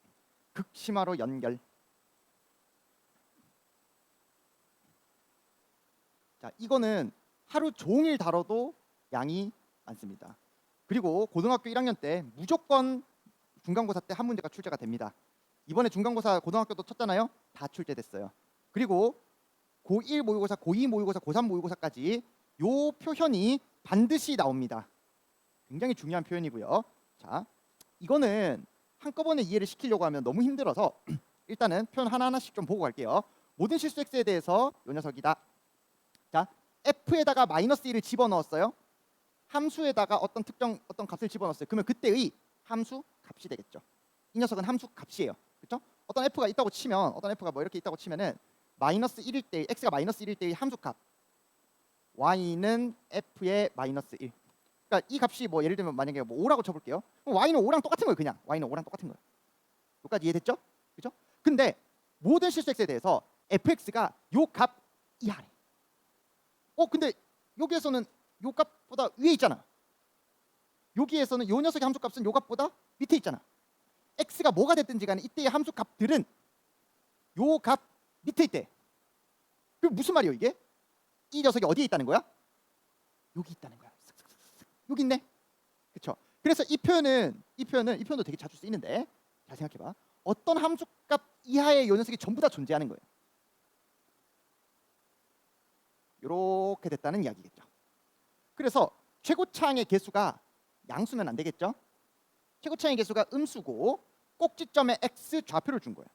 극심화로 연결. 자, 이거는 하루 종일 다뤄도 양이 많습니다. 그리고 고등학교 1학년 때 무조건 중간고사 때 한 문제가 출제가 됩니다. 이번에 중간고사 고등학교도 쳤잖아요. 다 출제됐어요. 그리고 고1 모의고사, 고2 모의고사, 고3 모의고사까지 요 표현이 반드시 나옵니다. 굉장히 중요한 표현이고요. 자, 이거는 한꺼번에 이해를 시키려고 하면 너무 힘들어서 일단은 표현 하나하나씩 좀 보고 갈게요. 모든 실수 x에 대해서 요 녀석이다. 자, f에다가 마이너스 1을 집어넣었어요. 함수에다가 어떤 값을 집어넣었어요. 그러면 그때의 함수 값이 되겠죠. 이 녀석은 함수 값이에요. 그렇죠? 어떤 f가 있다고 치면 어떤 f가 뭐 이렇게 있다고 치면은 마이너스 1일 때 x가 마이너스 1일 때의 함수 값 y는 f의 마이너스 1. 그러니까 이 값이 뭐 예를 들면 만약에 뭐 5라고 쳐볼게요. 그럼 y는 5랑 똑같은 거예요. 그냥 y는 5랑 똑같은 거예요. 여기까지 이해됐죠? 그렇죠? 근데 모든 실수 x에 대해서 fx가 요 값 이하래. 근데 여기에서는 요 값보다 위에 있잖아. 여기에서는 요 녀석의 함수 값은 요 값보다 밑에 있잖아. x가 뭐가 됐든지 간에 이때의 함수 값들은 요 값 밑에 있대. 그럼 무슨 말이에요 이게? 이 녀석이 어디에 있다는 거야? 여기 있다는 거야. 여기 있네. 그렇죠? 그래서 이 표현도 되게 자주 쓰이는데 잘 생각해봐. 어떤 함수값 이하의 요 녀석이 전부 다 존재하는 거예요. 이렇게 됐다는 이야기겠죠. 그래서 최고차항의 개수가 양수면 안 되겠죠. 최고차항의 개수가 음수고 꼭지점에 x 좌표를 준 거예요.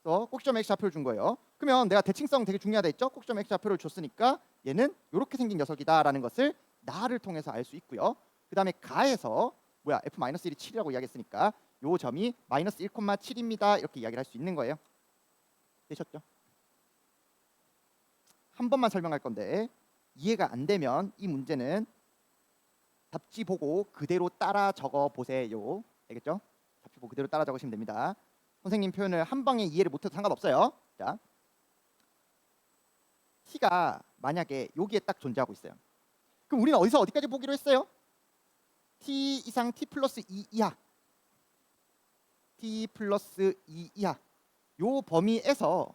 그래서 꼭지점에 x 좌표를 준 거예요. 그러면 내가 대칭성 되게 중요하다 했죠. 꼭지점에 x 좌표를 줬으니까 얘는 이렇게 생긴 녀석이다라는 것을 나를 통해서 알 수 있고요. 그 다음에 가에서 f-1이 7이라고 이야기했으니까 요 점이 마이너스 1,7입니다. 이렇게 이야기를 할 수 있는 거예요. 되셨죠? 한 번만 설명할 건데 이해가 안 되면 이 문제는 답지 보고 그대로 따라 적어 보세요. 알겠죠? 답지 보고 그대로 따라 적으시면 됩니다. 선생님 표현을 한 방에 이해를 못해도 상관없어요. 자, t가 만약에 여기에 딱 존재하고 있어요. 그럼 우리는 어디서 어디까지 보기로 했어요? t 이상 t 플러스 2 이하, t 플러스 2 이하 요 범위에서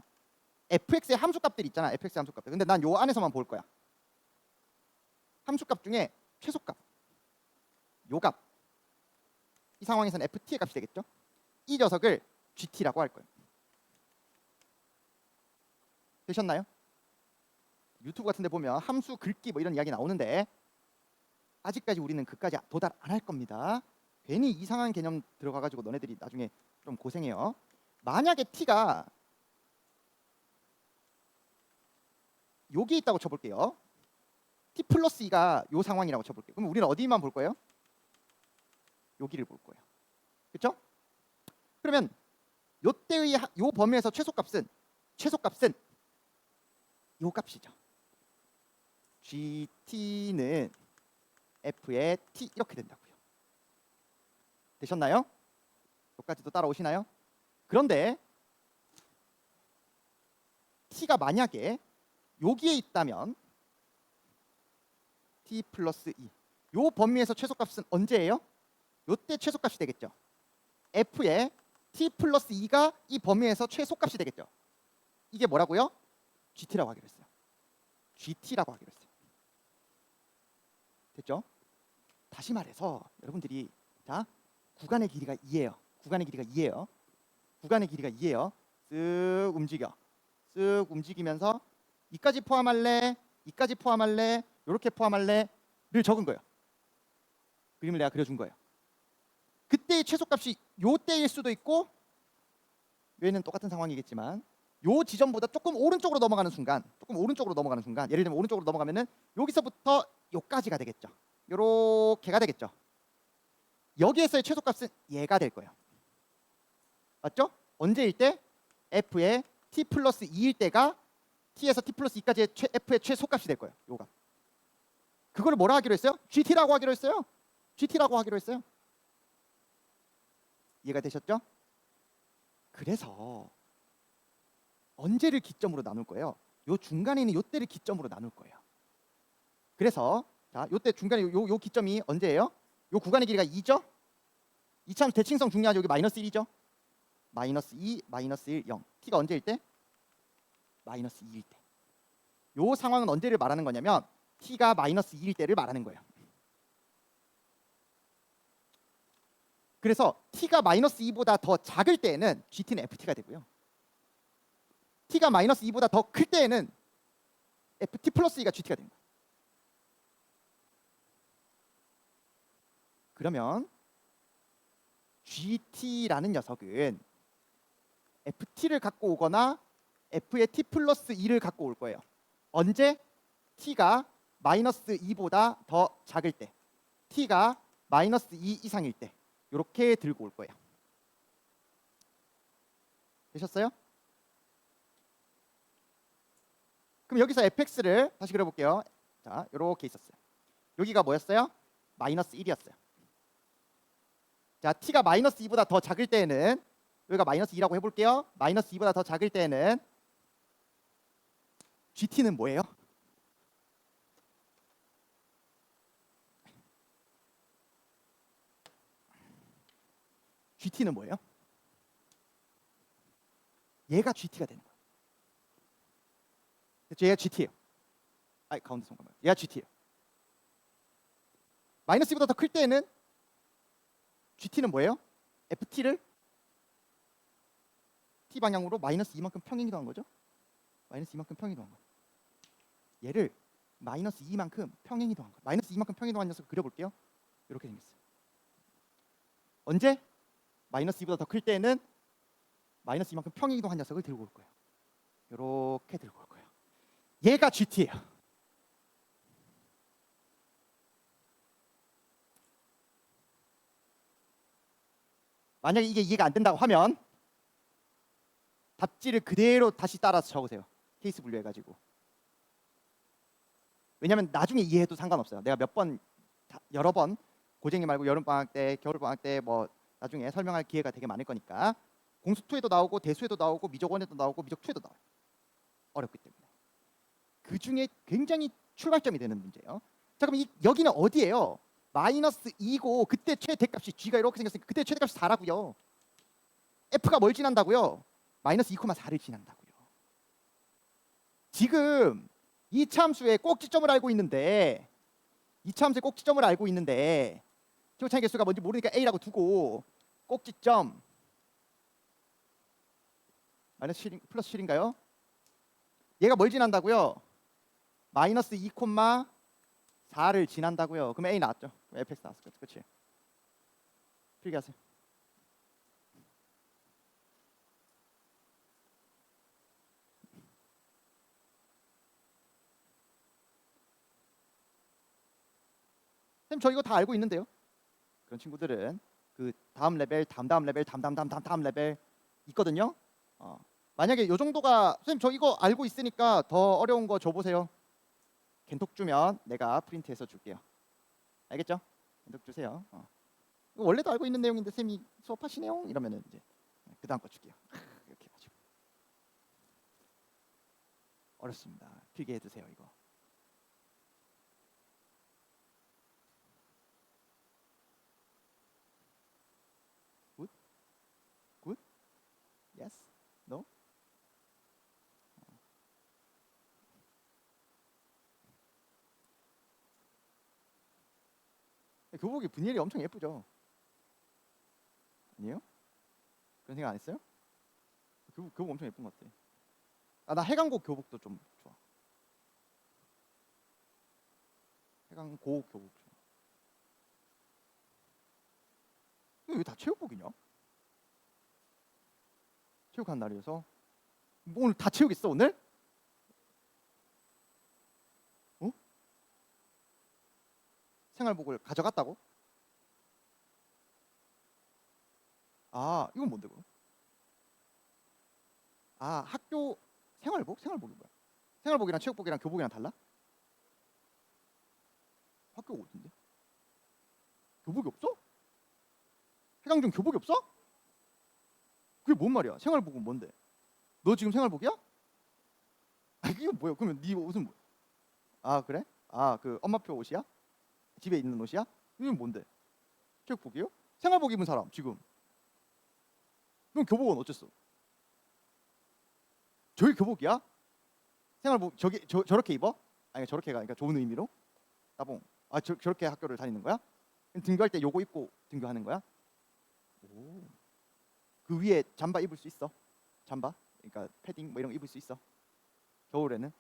fx의 함수값들 있잖아. fx의 함수값들. 근데 난 요 안에서만 볼 거야. 함수값 중에 최소값, 요 값. 이 상황에서는 ft의 값이 되겠죠. 이 녀석을 gt라고 할 거예요. 되셨나요? 유튜브 같은 데 보면 함수 긁기 뭐 이런 이야기 나오는데 아직까지 우리는 그까지 도달 안 할 겁니다. 괜히 이상한 개념 들어가가지고 너네들이 나중에 좀 고생해요. 만약에 t가 여기 있다고 쳐볼게요. t 플러스 2가 요 상황이라고 쳐볼게요. 그럼 우리는 어디만 볼 거예요? 여기를 볼 거예요. 그렇죠? 그러면 요때의 요 범위에서 최소값은 요 값이죠. gt는 f의 t 이렇게 된다고요. 되셨나요? 여기까지도 따라오시나요? 그런데 t가 만약에 여기에 있다면 t 플러스 2. 요 범위에서 최소값은 언제예요? 요때 최소값이 되겠죠. f의 t 플러스 2가 이 범위에서 최소값이 되겠죠. 이게 뭐라고요? gt라고 하기로 했어요. gt라고 하기로 했어요. 됐죠? 다시 말해서 여러분들이 자 구간의 길이가 2예요. 구간의 길이가 2예요. 구간의 길이가 2예요. 쓱 움직여. 쓱 움직이면서 이까지 포함할래? 이까지 포함할래? 이렇게 포함할래?를 적은 거예요. 그림을 내가 그려준 거예요. 그때의 최소값이 요때일 수도 있고 얘는 똑같은 상황이겠지만 요 지점보다 조금 오른쪽으로 넘어가는 순간 예를 들면 오른쪽으로 넘어가면은 여기서부터 요까지가 되겠죠. 요렇게가 되겠죠. 여기에서의 최소값은 얘가 될 거예요. 맞죠? 언제일 때? f의 t 플러스 2일 때가 t에서 t 플러스 2까지의 f의 최소값이 될 거예요. 요가. 그걸 뭐라 하기로 했어요? gt라고 하기로 했어요. gt라고 하기로 했어요. 이해가 되셨죠? 그래서 언제를 기점으로 나눌 거예요? 요 중간에 있는 요 때를 기점으로 나눌 거예요. 그래서 자, 요때 중간에 요 기점이 언제예요? 요 구간의 길이가 2죠? 이참 대칭성 중요하죠. 여기 마이너스 1이죠? 마이너스 2, 마이너스 1, 0. t가 언제일 때? 마이너스 2일 때. 요 상황은 언제를 말하는 거냐면 t가 마이너스 2일 때를 말하는 거예요. 그래서 t가 마이너스 2보다 더 작을 때에는 gt는 ft가 되고요. t가 마이너스 2보다 더 클 때에는 ft 플러스 2가 gt가 됩니다. 그러면 gt라는 녀석은 ft를 갖고 오거나 f의 t 플러스 2를 갖고 올 거예요. 언제? t가 마이너스 2보다 더 작을 때, t가 마이너스 2 이상일 때 이렇게 들고 올 거예요. 되셨어요? 그럼 여기서 fx를 다시 그려볼게요. 자, 이렇게 있었어요. 여기가 뭐였어요? 마이너스 1이었어요. 자, t가 마이너스 2보다 더 작을 때에는 여기가 마이너스 2라고 해볼게요. 마이너스 2보다 더 작을 때에는 gt는 뭐예요? gt는 뭐예요? 얘가 gt가 되는 거예요. 그렇죠? 얘가 gt예요. 아, 가운데 잠깐만. 얘가 gt예요. 마이너스 2보다 더 클 때에는 gt는 뭐예요? ft를 t 방향으로 마이너스 2만큼 평행이동한 거죠. 마이너스 2만큼 평행이동한 거예요. 얘를 마이너스 2만큼 평행이동한 거예요. 마이너스 2만큼 평행이동한 녀석을 그려볼게요. 이렇게 생겼어요. 언제? 마이너스 2보다 더 클 때에는 마이너스 2만큼 평행이동한 녀석을 들고 올 거예요. 이렇게 들고 올 거예요. 얘가 gt예요. 만약에 이게 이해가 안 된다고 하면 답지를 그대로 다시 따라서 적으세요. 케이스 분류해가지고. 왜냐면 나중에 이해해도 상관없어요. 내가 여러 번 고쟁이 말고 여름방학 때, 겨울방학 때 뭐 나중에 설명할 기회가 되게 많을 거니까 공수2에도 나오고 대수에도 나오고 미적1에도 나오고 미적2에도 나와요. 어렵기 때문에. 그 중에 굉장히 출발점이 되는 문제예요. 자, 그럼 여기는 어디예요? 마이너스 2고 그때 최대값이 g가 이렇게 생겼으니까 그때 최대값이 4라고요. f가 뭘 지난다고요? 마이너스 2,4를 지난다고요. 지금 이 참수의 꼭지점을 알고 있는데 최고차이 개수가 뭔지 모르니까 a라고 두고 꼭지점 마이너스 7, 플러스 7인가요? 얘가 뭘 지난다고요? 마이너스 2,4를 지난다고요. 그럼 a 나왔죠. fx 나왔을 거죠. 그렇지? 필기하세요. 선생님 저 이거 다 알고 있는데요. 그런 친구들은 그 다음 레벨, 다음 레벨, 다음 레벨 있거든요. 만약에 이 정도가 선생님 저 이거 알고 있으니까 더 어려운 거 줘보세요. 겐톡 주면 내가 프린트해서 줄게요. 알겠죠? 겐톡 주세요. 이거 원래도 알고 있는 내용인데 쌤이 수업하시네요. 이러면은 이제 그 다음 거 줄게요. 이렇게 해가지고 어렵습니다. 필기해 두세요 이거. Yes? No? 교복이 분위엘이 엄청 예쁘죠? 아니에요? 그런 생각 안 했어요? 교복 엄청 예쁜 것 같아. 나 해강고 교복도 좀 좋아. 해강고 교복 좋아. 왜 다 체육복이냐? 체육한 날이어서 뭐 오늘 다 체육 있어 오늘? 어? 생활복을 가져갔다고? 아 이건 뭔데 그럼? 아 학교 생활복? 생활복이 뭐야? 생활복이랑 체육복이랑 교복이랑 달라? 학교가 어딘데? 교복이 없어? 해강중 교복이 없어? 그게 뭔 말이야? 생활복은 뭔데? 너 지금 생활복이야? 아 이게 뭐야? 그러면 네 옷은 뭐? 아 그래? 아 그 엄마표 옷이야? 집에 있는 옷이야? 이건 뭔데? 체육복이요? 생활복 입은 사람 지금. 그럼 교복은 어쨌어? 저기 교복이야? 생활복 저렇게 입어? 아니 저렇게 가 그러니까 좋은 의미로? 나봉. 아 저렇게 학교를 다니는 거야? 등교할 때 요거 입고 등교하는 거야? 오. 그 위에 잠바 입을 수 있어? 잠바? 그러니까 패딩 뭐 이런 거 입을 수 있어? 겨울에는?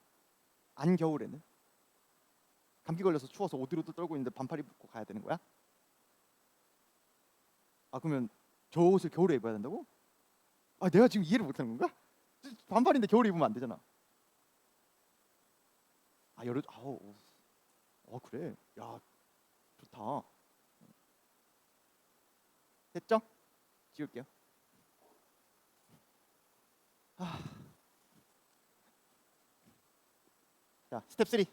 안 겨울에는? 감기 걸려서 추워서 오들오들 떨고 있는데 반팔 입고 가야 되는 거야? 아 그러면 저 옷을 겨울에 입어야 된다고? 아 내가 지금 이해를 못하는 건가? 반팔인데 겨울에 입으면 안 되잖아. 아 여름 아우 그래 야 좋다. 됐죠? 지울게요. 아, 자 스텝 3.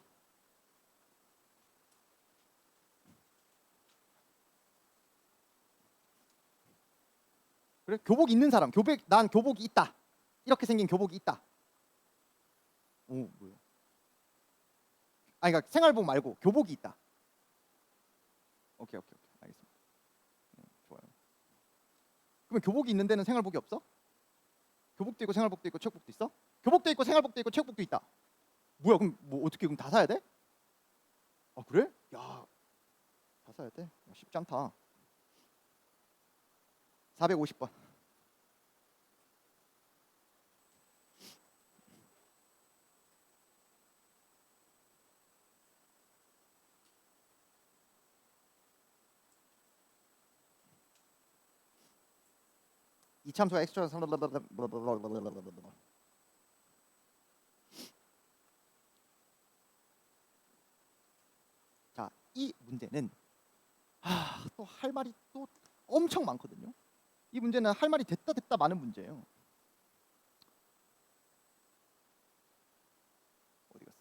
그래 교복 있는 사람 난 교복이 있다. 이렇게 생긴 교복이 있다. 오 뭐야? 아 그러니까 생활복 말고 교복이 있다. 오케이 알겠습니다. 좋아요. 그러면 교복이 있는 데는 생활복이 없어? 교복도 있고 생활복도 있고 체육복도 있어? 교복도 있고 생활복도 있고 체육복도 있다. 뭐야 그럼 뭐 어떻게 그럼 다 사야 돼? 아 그래? 야 다 사야 돼? 야, 쉽지 않다. 450번. 이참수가 엑스트라 자, 이 문제는 또 할 말이 또 엄청 많거든요. 이 문제는 할 말이 됐다 많은 문제예요. 어디 갔어?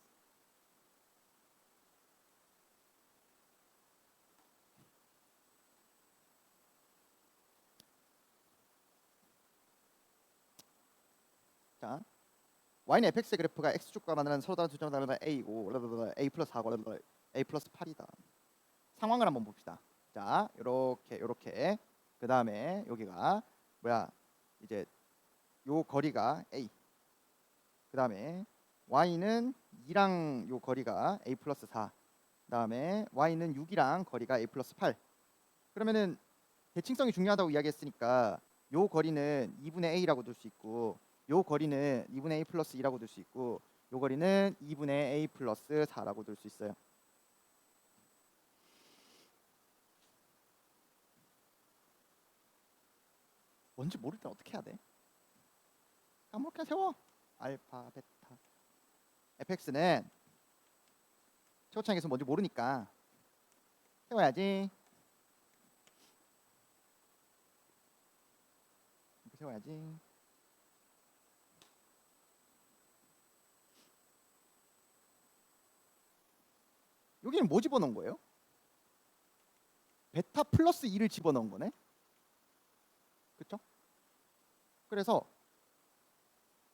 자, y는 fx의 그래프가 x축과 만나는 서로 다른 두 점을 나누면 a이고 a 플러스 4고 a 플러스 8이다. 상황을 한번 봅시다. 자, 요렇게 그 다음에 여기가 뭐야? 이제 요 거리가 a. 그 다음에 y는 2랑 요 거리가 a 플러스 4. 그 다음에 y는 6이랑 거리가 a 플러스 8. 그러면은 대칭성이 중요하다고 이야기했으니까 요 거리는 2분의 a라고 둘 수 있고 요 거리는 2분의 a 플러스 2라고 둘 수 있고 요 거리는 2분의 a 플러스 4라고 둘 수 있어요. 뭔지 모를 땐 어떻게 해야 돼? 아무렇게나 세워. 알파, 베타. fx는 최고차항에서 뭔지 모르니까 세워야지. 이렇게 세워야지. 여기는 뭐 집어넣은 거예요? 베타 플러스 2를 집어넣은 거네. 그렇죠? 그래서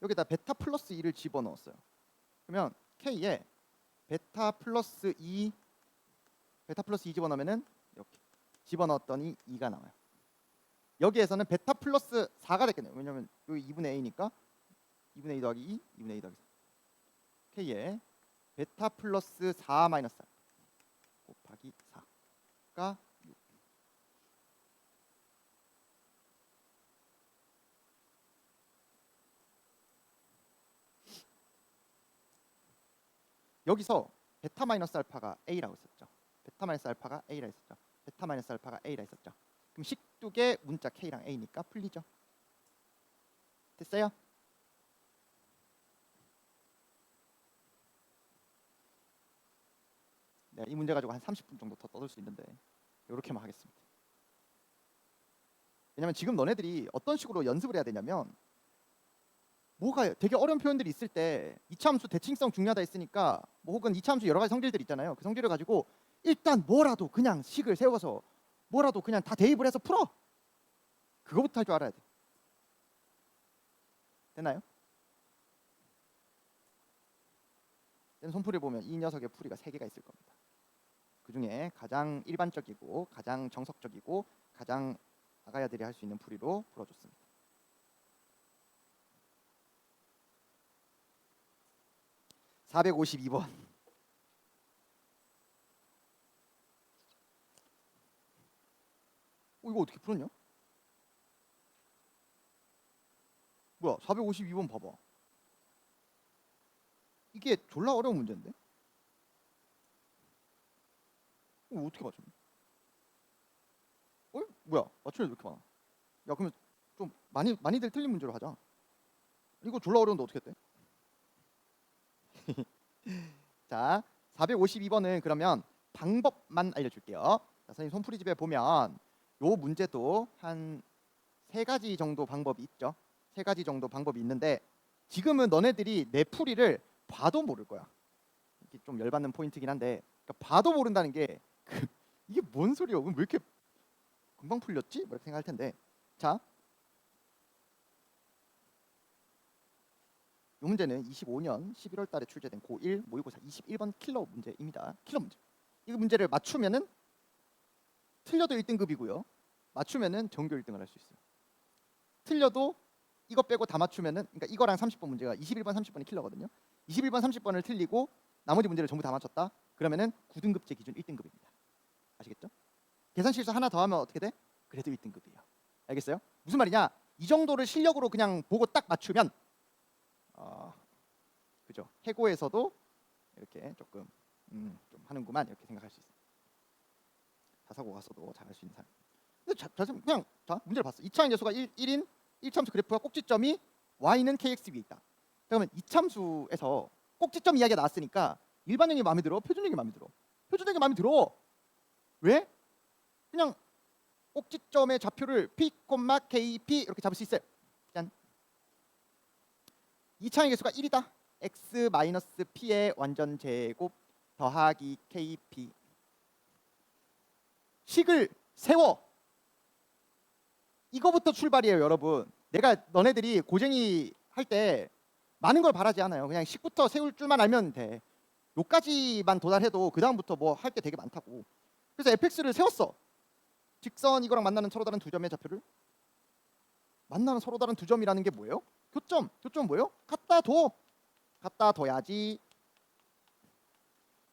여기다 베타 플러스 2를 집어넣었어요. 그러면 K에 베타 플러스 2 집어넣으면은 이렇게 집어넣었더니 2가 나와요. 여기에서는 베타 플러스 4가 됐겠네요. 왜냐면 여기 2분의 a니까 2분의 2 더하기 2, 2분의 2 더하기 4. k에 베타 플러스 4 마이너스 4 곱하기 4가 6. 여기서 베타 마이너스 알파가 a라고 했었죠. 베타 마이너스 알파가 a라 했었죠. 베타 마이너스 알파가 a라 했었죠. 그럼 식두개 문자 k랑 a니까 풀리죠. 됐어요? 네, 이 문제 가지고 한 30분 정도 더 떠들 수 있는데 이렇게만 하겠습니다. 왜냐면 지금 너네들이 어떤 식으로 연습을 해야 되냐면 뭐가 되게 어려운 표현들이 있을 때 이차함수 대칭성 중요하다 했으니까 뭐 혹은 이차함수 여러 가지 성질들 있잖아요. 그 성질을 가지고 일단 뭐라도 그냥 식을 세워서 뭐라도 그냥 다 대입을 해서 풀어. 그거부터 할 줄 알아야 돼. 됐나요? 손풀이 보면 이 녀석의 풀이가 3개가 있을 겁니다. 그 중에 가장 일반적이고 가장 정석적이고 가장 아가야들이 할 수 있는 풀이로 풀어줬습니다. 452번. 이거 어떻게 풀었냐? 뭐야? 452번 봐봐. 이게 졸라 어려운 문제인데? 어떻게 맞췄냐? 뭐야? 맞추는 왜 이렇게 많아? 야, 그러면 좀 많이들 틀린 문제로 하자. 이거 졸라 어려운데 어떻게 했대? 자, 452번은 그러면 방법만 알려줄게요. 자, 선생님 손풀이집에 보면 요 문제도 한 3가지 정도 방법이 있죠. 3가지 정도 방법이 있는데 지금은 너네들이 내 풀이를 봐도 모를 거야. 이게 좀 열받는 포인트긴 한데 그러니까 봐도 모른다는 게 이게 뭔 소리야? 왜 이렇게 금방 풀렸지? 뭐 이렇게 생각할 텐데 자, 이 문제는 25년 11월 달에 출제된 고1 모의고사 21번 킬러 문제입니다. 킬러 문제. 이 문제를 맞추면은 틀려도 1등급이고요. 맞추면은 전교 1등을 할 수 있어요. 틀려도 이거 빼고 다 맞추면은 그러니까 이거랑 30번 문제가 21번 30번이 킬러거든요. 21번 30번을 틀리고 나머지 문제를 전부 다 맞췄다. 그러면은 9등급제 기준 1등급입니다. 아시겠죠? 계산 실수 하나 더 하면 어떻게 돼? 그래도 1등급이에요. 알겠어요? 무슨 말이냐? 이 정도를 실력으로 그냥 보고 딱 맞추면 그죠? 해고에서도 이렇게 조금 좀 하는구만 이렇게 생각할 수 있어요. 자사고 가서도 잘할 수 있는 사람. 근데 그냥 문제를 봤어. 이차항 계수가 1인 1참수 그래프와 꼭지점이 y는 kx 위에 있다. 그러면 이참수에서 꼭지점 이야기가 나왔으니까 일반형이 마음에 들어? 표준형이 마음에 들어? 표준형이 마음에 들어. 왜? 그냥 꼭지점의 좌표를 p, kp 이렇게 잡을 수 있어요. 짠. 이차항 계수가 1이다. x 마이너스 p의 완전 제곱 더하기 kp. 식을 세워. 이거부터 출발이에요, 여러분. 내가 너네들이 고쟁이 할 때 많은 걸 바라지 않아요. 그냥 식부터 세울 줄만 알면 돼. 요까지만 도달해도 그 다음부터 뭐 할 게 되게 많다고. 그래서 fx를 세웠어. 직선 이거랑 만나는 서로 다른 두 점의 좌표를 만나는 서로 다른 두 점이라는 게 뭐예요? 교점. 교점 뭐예요? 갖다 둬야지.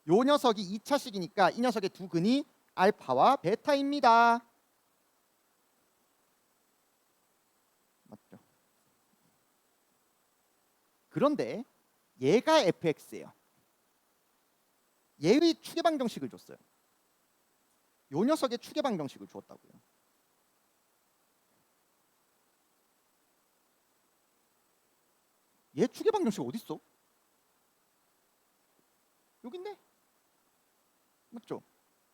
요 녀석이 2차식이니까 이 녀석의 두 근이 알파와 베타입니다. 맞죠? 그런데 얘가 fx예요. 얘의 추계방정식을 줬어요. 요 녀석의 추계방정식을 주었다고요. 얘 추계방정식 어디 있어? 여기 있네. 맞죠?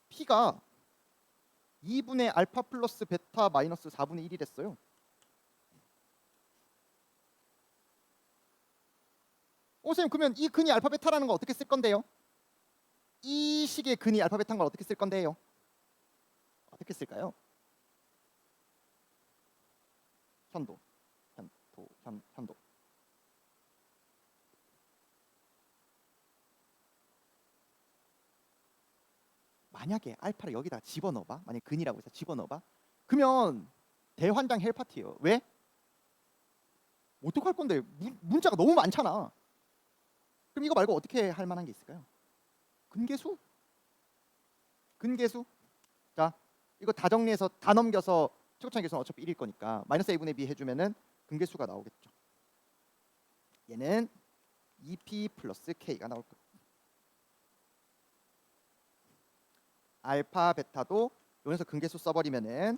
p가 2분의 알파 플러스 베타 마이너스 4분의 1이 됐어요. 선생님 그러면 이 근이 알파 베타라는 거 어떻게 쓸 건데요? 이 식의 근이 알파 베타인 걸 어떻게 쓸 건데요? 어떻게 쓸까요? 현도. 만약에 알파를 여기다 집어넣어봐. 만약 근이라고 해서 집어넣어봐. 그러면 대환장 헬파티예요. 왜? 어떡할 건데? 문자가 너무 많잖아. 그럼 이거 말고 어떻게 할 만한 게 있을까요? 근계수? 근계수? 자, 이거 다 정리해서 다 넘겨서 최고차항 계수는 어차피 1일 거니까 마이너스 a분의 b 해주면은 근계수가 나오겠죠. 얘는 2p 플러스 k가 나올 거예요. 알파 베타도 여기서 근계수 써버리면은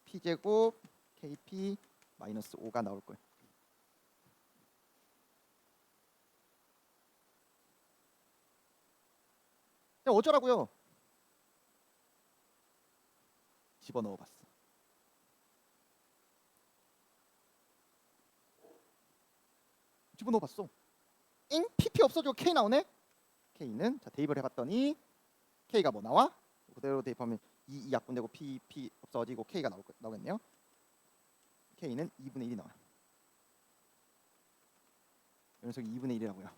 p제곱 kp 마이너스 5가 나올 거예요. 어쩌라고요? 집어넣어봤어. 집어넣어봤어. 잉? PP 없어지고 K 나오네? K는 자 대입을 해봤더니 K가 뭐 나와? 그대로 대입하면 2 약분되고 PP 없어지고 K가 나오겠네요. K는 2분의 1이 나와요. 이 녀석이 2분의 1이라고요.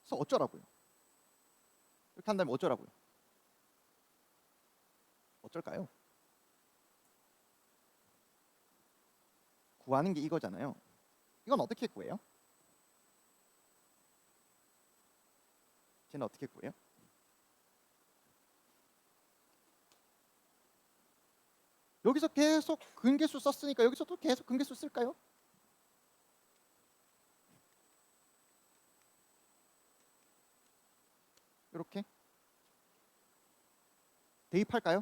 그래서 어쩌라고요? 이렇게 한다면 어쩌라고요? 어쩔까요? 구하는 게 이거잖아요. 이건 어떻게 구해요? 쟤는 어떻게 구해요? 여기서 계속 근계수 썼으니까 여기서도 계속 근계수 쓸까요? 이렇게 대입할까요?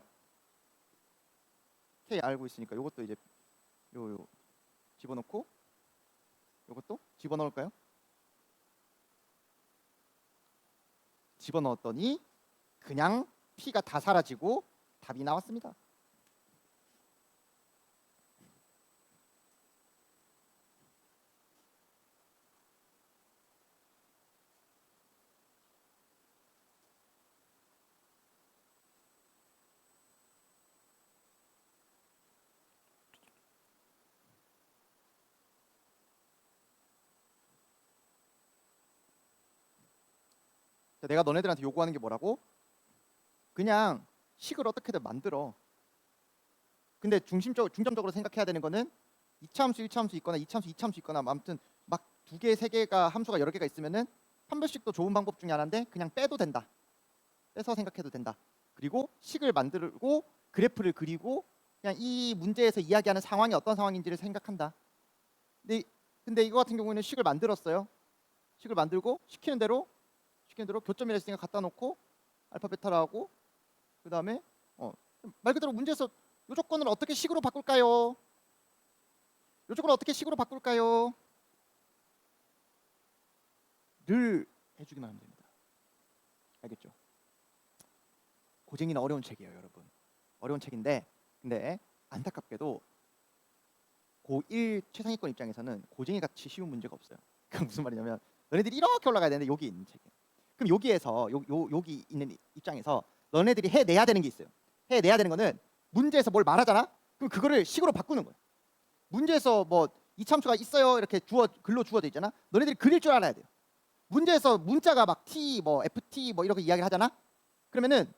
K 알고 있으니까 이것도 이제 요 집어넣고 이것도 집어넣을까요? 집어넣었더니 그냥 P가 다 사라지고 답이 나왔습니다. 내가 너네들한테 요구하는 게 뭐라고? 그냥 식을 어떻게든 만들어. 근데 중점적으로 생각해야 되는 거는 2차 함수 1차 함수 있거나 2차 함수 2차 함수 있거나 아무튼 막 2개, 3개가 함수가 여러 개가 있으면은 판별식도 좋은 방법 중에 하나인데 그냥 빼도 된다. 빼서 생각해도 된다. 그리고 식을 만들고 그래프를 그리고 그냥 이 문제에서 이야기하는 상황이 어떤 상황인지를 생각한다. 근데 이거 같은 경우에는 식을 만들었어요. 식을 만들고 시키는 대로 교점이라 했으니까 갖다 놓고 알파 베타라 하고 그 다음에 말 그대로 문제에서 이 조건을 어떻게 식으로 바꿀까요? 이 조건을 어떻게 식으로 바꿀까요? 를 해주기만 하면 됩니다. 알겠죠? 고쟁이는 어려운 책이에요, 여러분. 어려운 책인데 근데 안타깝게도 고1 최상위권 입장에서는 고쟁이 같이 쉬운 문제가 없어요. 그건 무슨 말이냐면 너네들이 이렇게 올라가야 되는데 여기 있는 책이에요. 그럼 여기에서 여기 있는 입장에서 너네들이 해내야 되는 게 있어요. 해내야 되는 거는 문제에서 뭘 말하잖아? 그럼 그거를 식으로 바꾸는 거예요. 문제에서 뭐 이참수가 있어요 이렇게 글로 주어져 있잖아. 너네들이 그릴 줄 알아야 돼요. 문제에서 문자가 막 T 뭐 FT 뭐 이렇게 이야기를 하잖아. 그러면은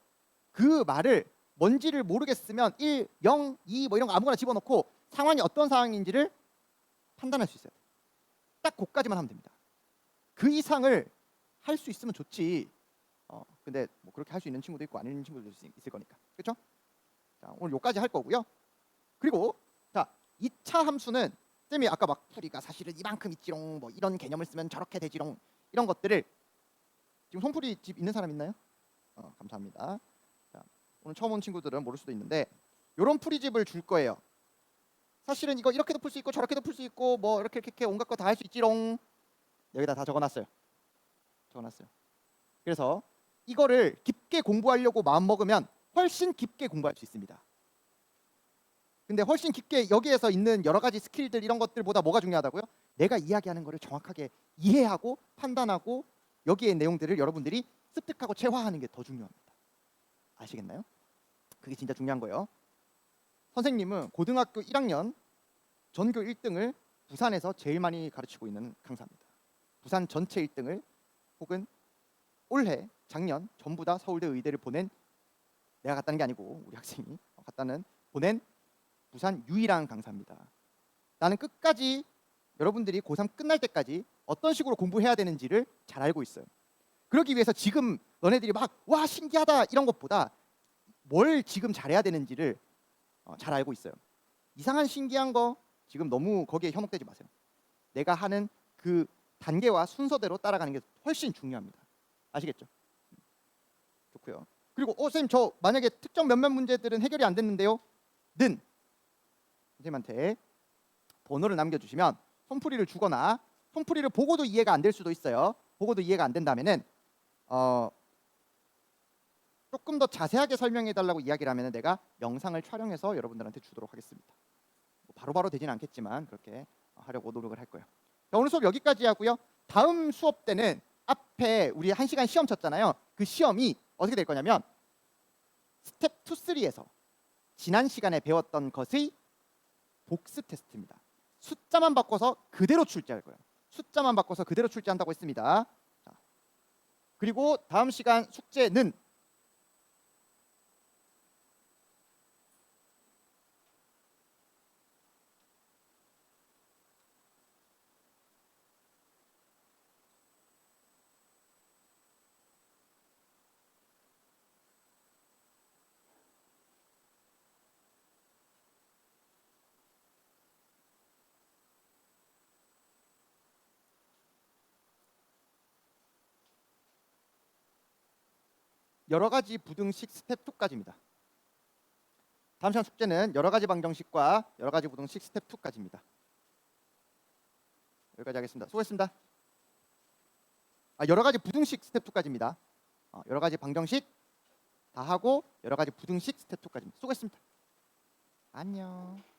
그 말을 뭔지를 모르겠으면 1, 0, 2 뭐 이런 거 아무거나 집어넣고 상황이 어떤 상황인지를 판단할 수 있어요. 딱 그까지만 하면 됩니다. 그 이상을 할 수 있으면 좋지. 근데 뭐 그렇게 할 수 있는 친구도 있고 아닌 친구도 있을 거니까. 그렇죠? 자, 오늘 요까지 할 거고요. 그리고 자, 2차 함수는 쌤이 아까 막 풀이가 사실은 이만큼 있지롱 뭐 이런 개념을 쓰면 저렇게 되지롱 이런 것들을 지금 손풀이 집 있는 사람 있나요? 감사합니다. 자, 오늘 처음 온 친구들은 모를 수도 있는데 요런 풀이집을 줄 거예요. 사실은 이거 이렇게도 풀 수 있고 저렇게도 풀 수 있고 뭐 이렇게 온갖 거 다 할 수 있지롱. 여기다 다 적어놨어요. 그래서 이거를 깊게 공부하려고 마음 먹으면 훨씬 깊게 공부할 수 있습니다. 근데 훨씬 깊게 여기에서 있는 여러 가지 스킬들 이런 것들보다 뭐가 중요하다고요? 내가 이야기하는 거를 정확하게 이해하고 판단하고 여기에 있는 내용들을 여러분들이 습득하고 체화하는 게 더 중요합니다. 아시겠나요? 그게 진짜 중요한 거예요. 선생님은 고등학교 1학년 전교 1등을 부산에서 제일 많이 가르치고 있는 강사입니다. 부산 전체 1등을 혹은 올해 작년 전부 다 서울대 의대를 보낸, 내가 갔다는 게 아니고 우리 학생이 갔다는 보낸 부산 유일한 강사입니다. 나는 끝까지 여러분들이 고3 끝날 때까지 어떤 식으로 공부해야 되는지를 잘 알고 있어요. 그러기 위해서 지금 너네들이 막 와 신기하다 이런 것보다 뭘 지금 잘해야 되는지를 잘 알고 있어요. 이상한 신기한 거 지금 너무 거기에 현혹되지 마세요. 내가 하는 그 단계와 순서대로 따라가는 게 훨씬 중요합니다. 아시겠죠? 좋고요. 그리고 선생님 저 만약에 특정 몇몇 문제들은 해결이 안 됐는데요. 는 선생님한테 번호를 남겨주시면 손풀이를 주거나 손풀이를 보고도 이해가 안 될 수도 있어요. 보고도 이해가 안 된다면은 조금 더 자세하게 설명해 달라고 이야기를 하면 내가 영상을 촬영해서 여러분들한테 주도록 하겠습니다. 바로바로 되지는 않겠지만 그렇게 하려고 노력을 할 거예요. 자, 오늘 수업 여기까지 하고요. 다음 수업 때는 앞에 우리 1시간 시험 쳤잖아요. 그 시험이 어떻게 될 거냐면 스텝 2, 3에서 지난 시간에 배웠던 것의 복습 테스트입니다. 숫자만 바꿔서 그대로 출제할 거예요. 숫자만 바꿔서 그대로 출제한다고 했습니다. 자, 그리고 다음 시간 숙제는 여러 가지 부등식 스텝 2까지입니다. 다음 시간 숙제는 여러 가지 방정식과 여러 가지 부등식 스텝 2까지입니다. 여기까지 하겠습니다. 수고했습니다. 여러 가지 부등식 스텝 2까지입니다. 여러 가지 방정식 다 하고 여러 가지 부등식 스텝 2까지입니다. 수고했습니다. 안녕.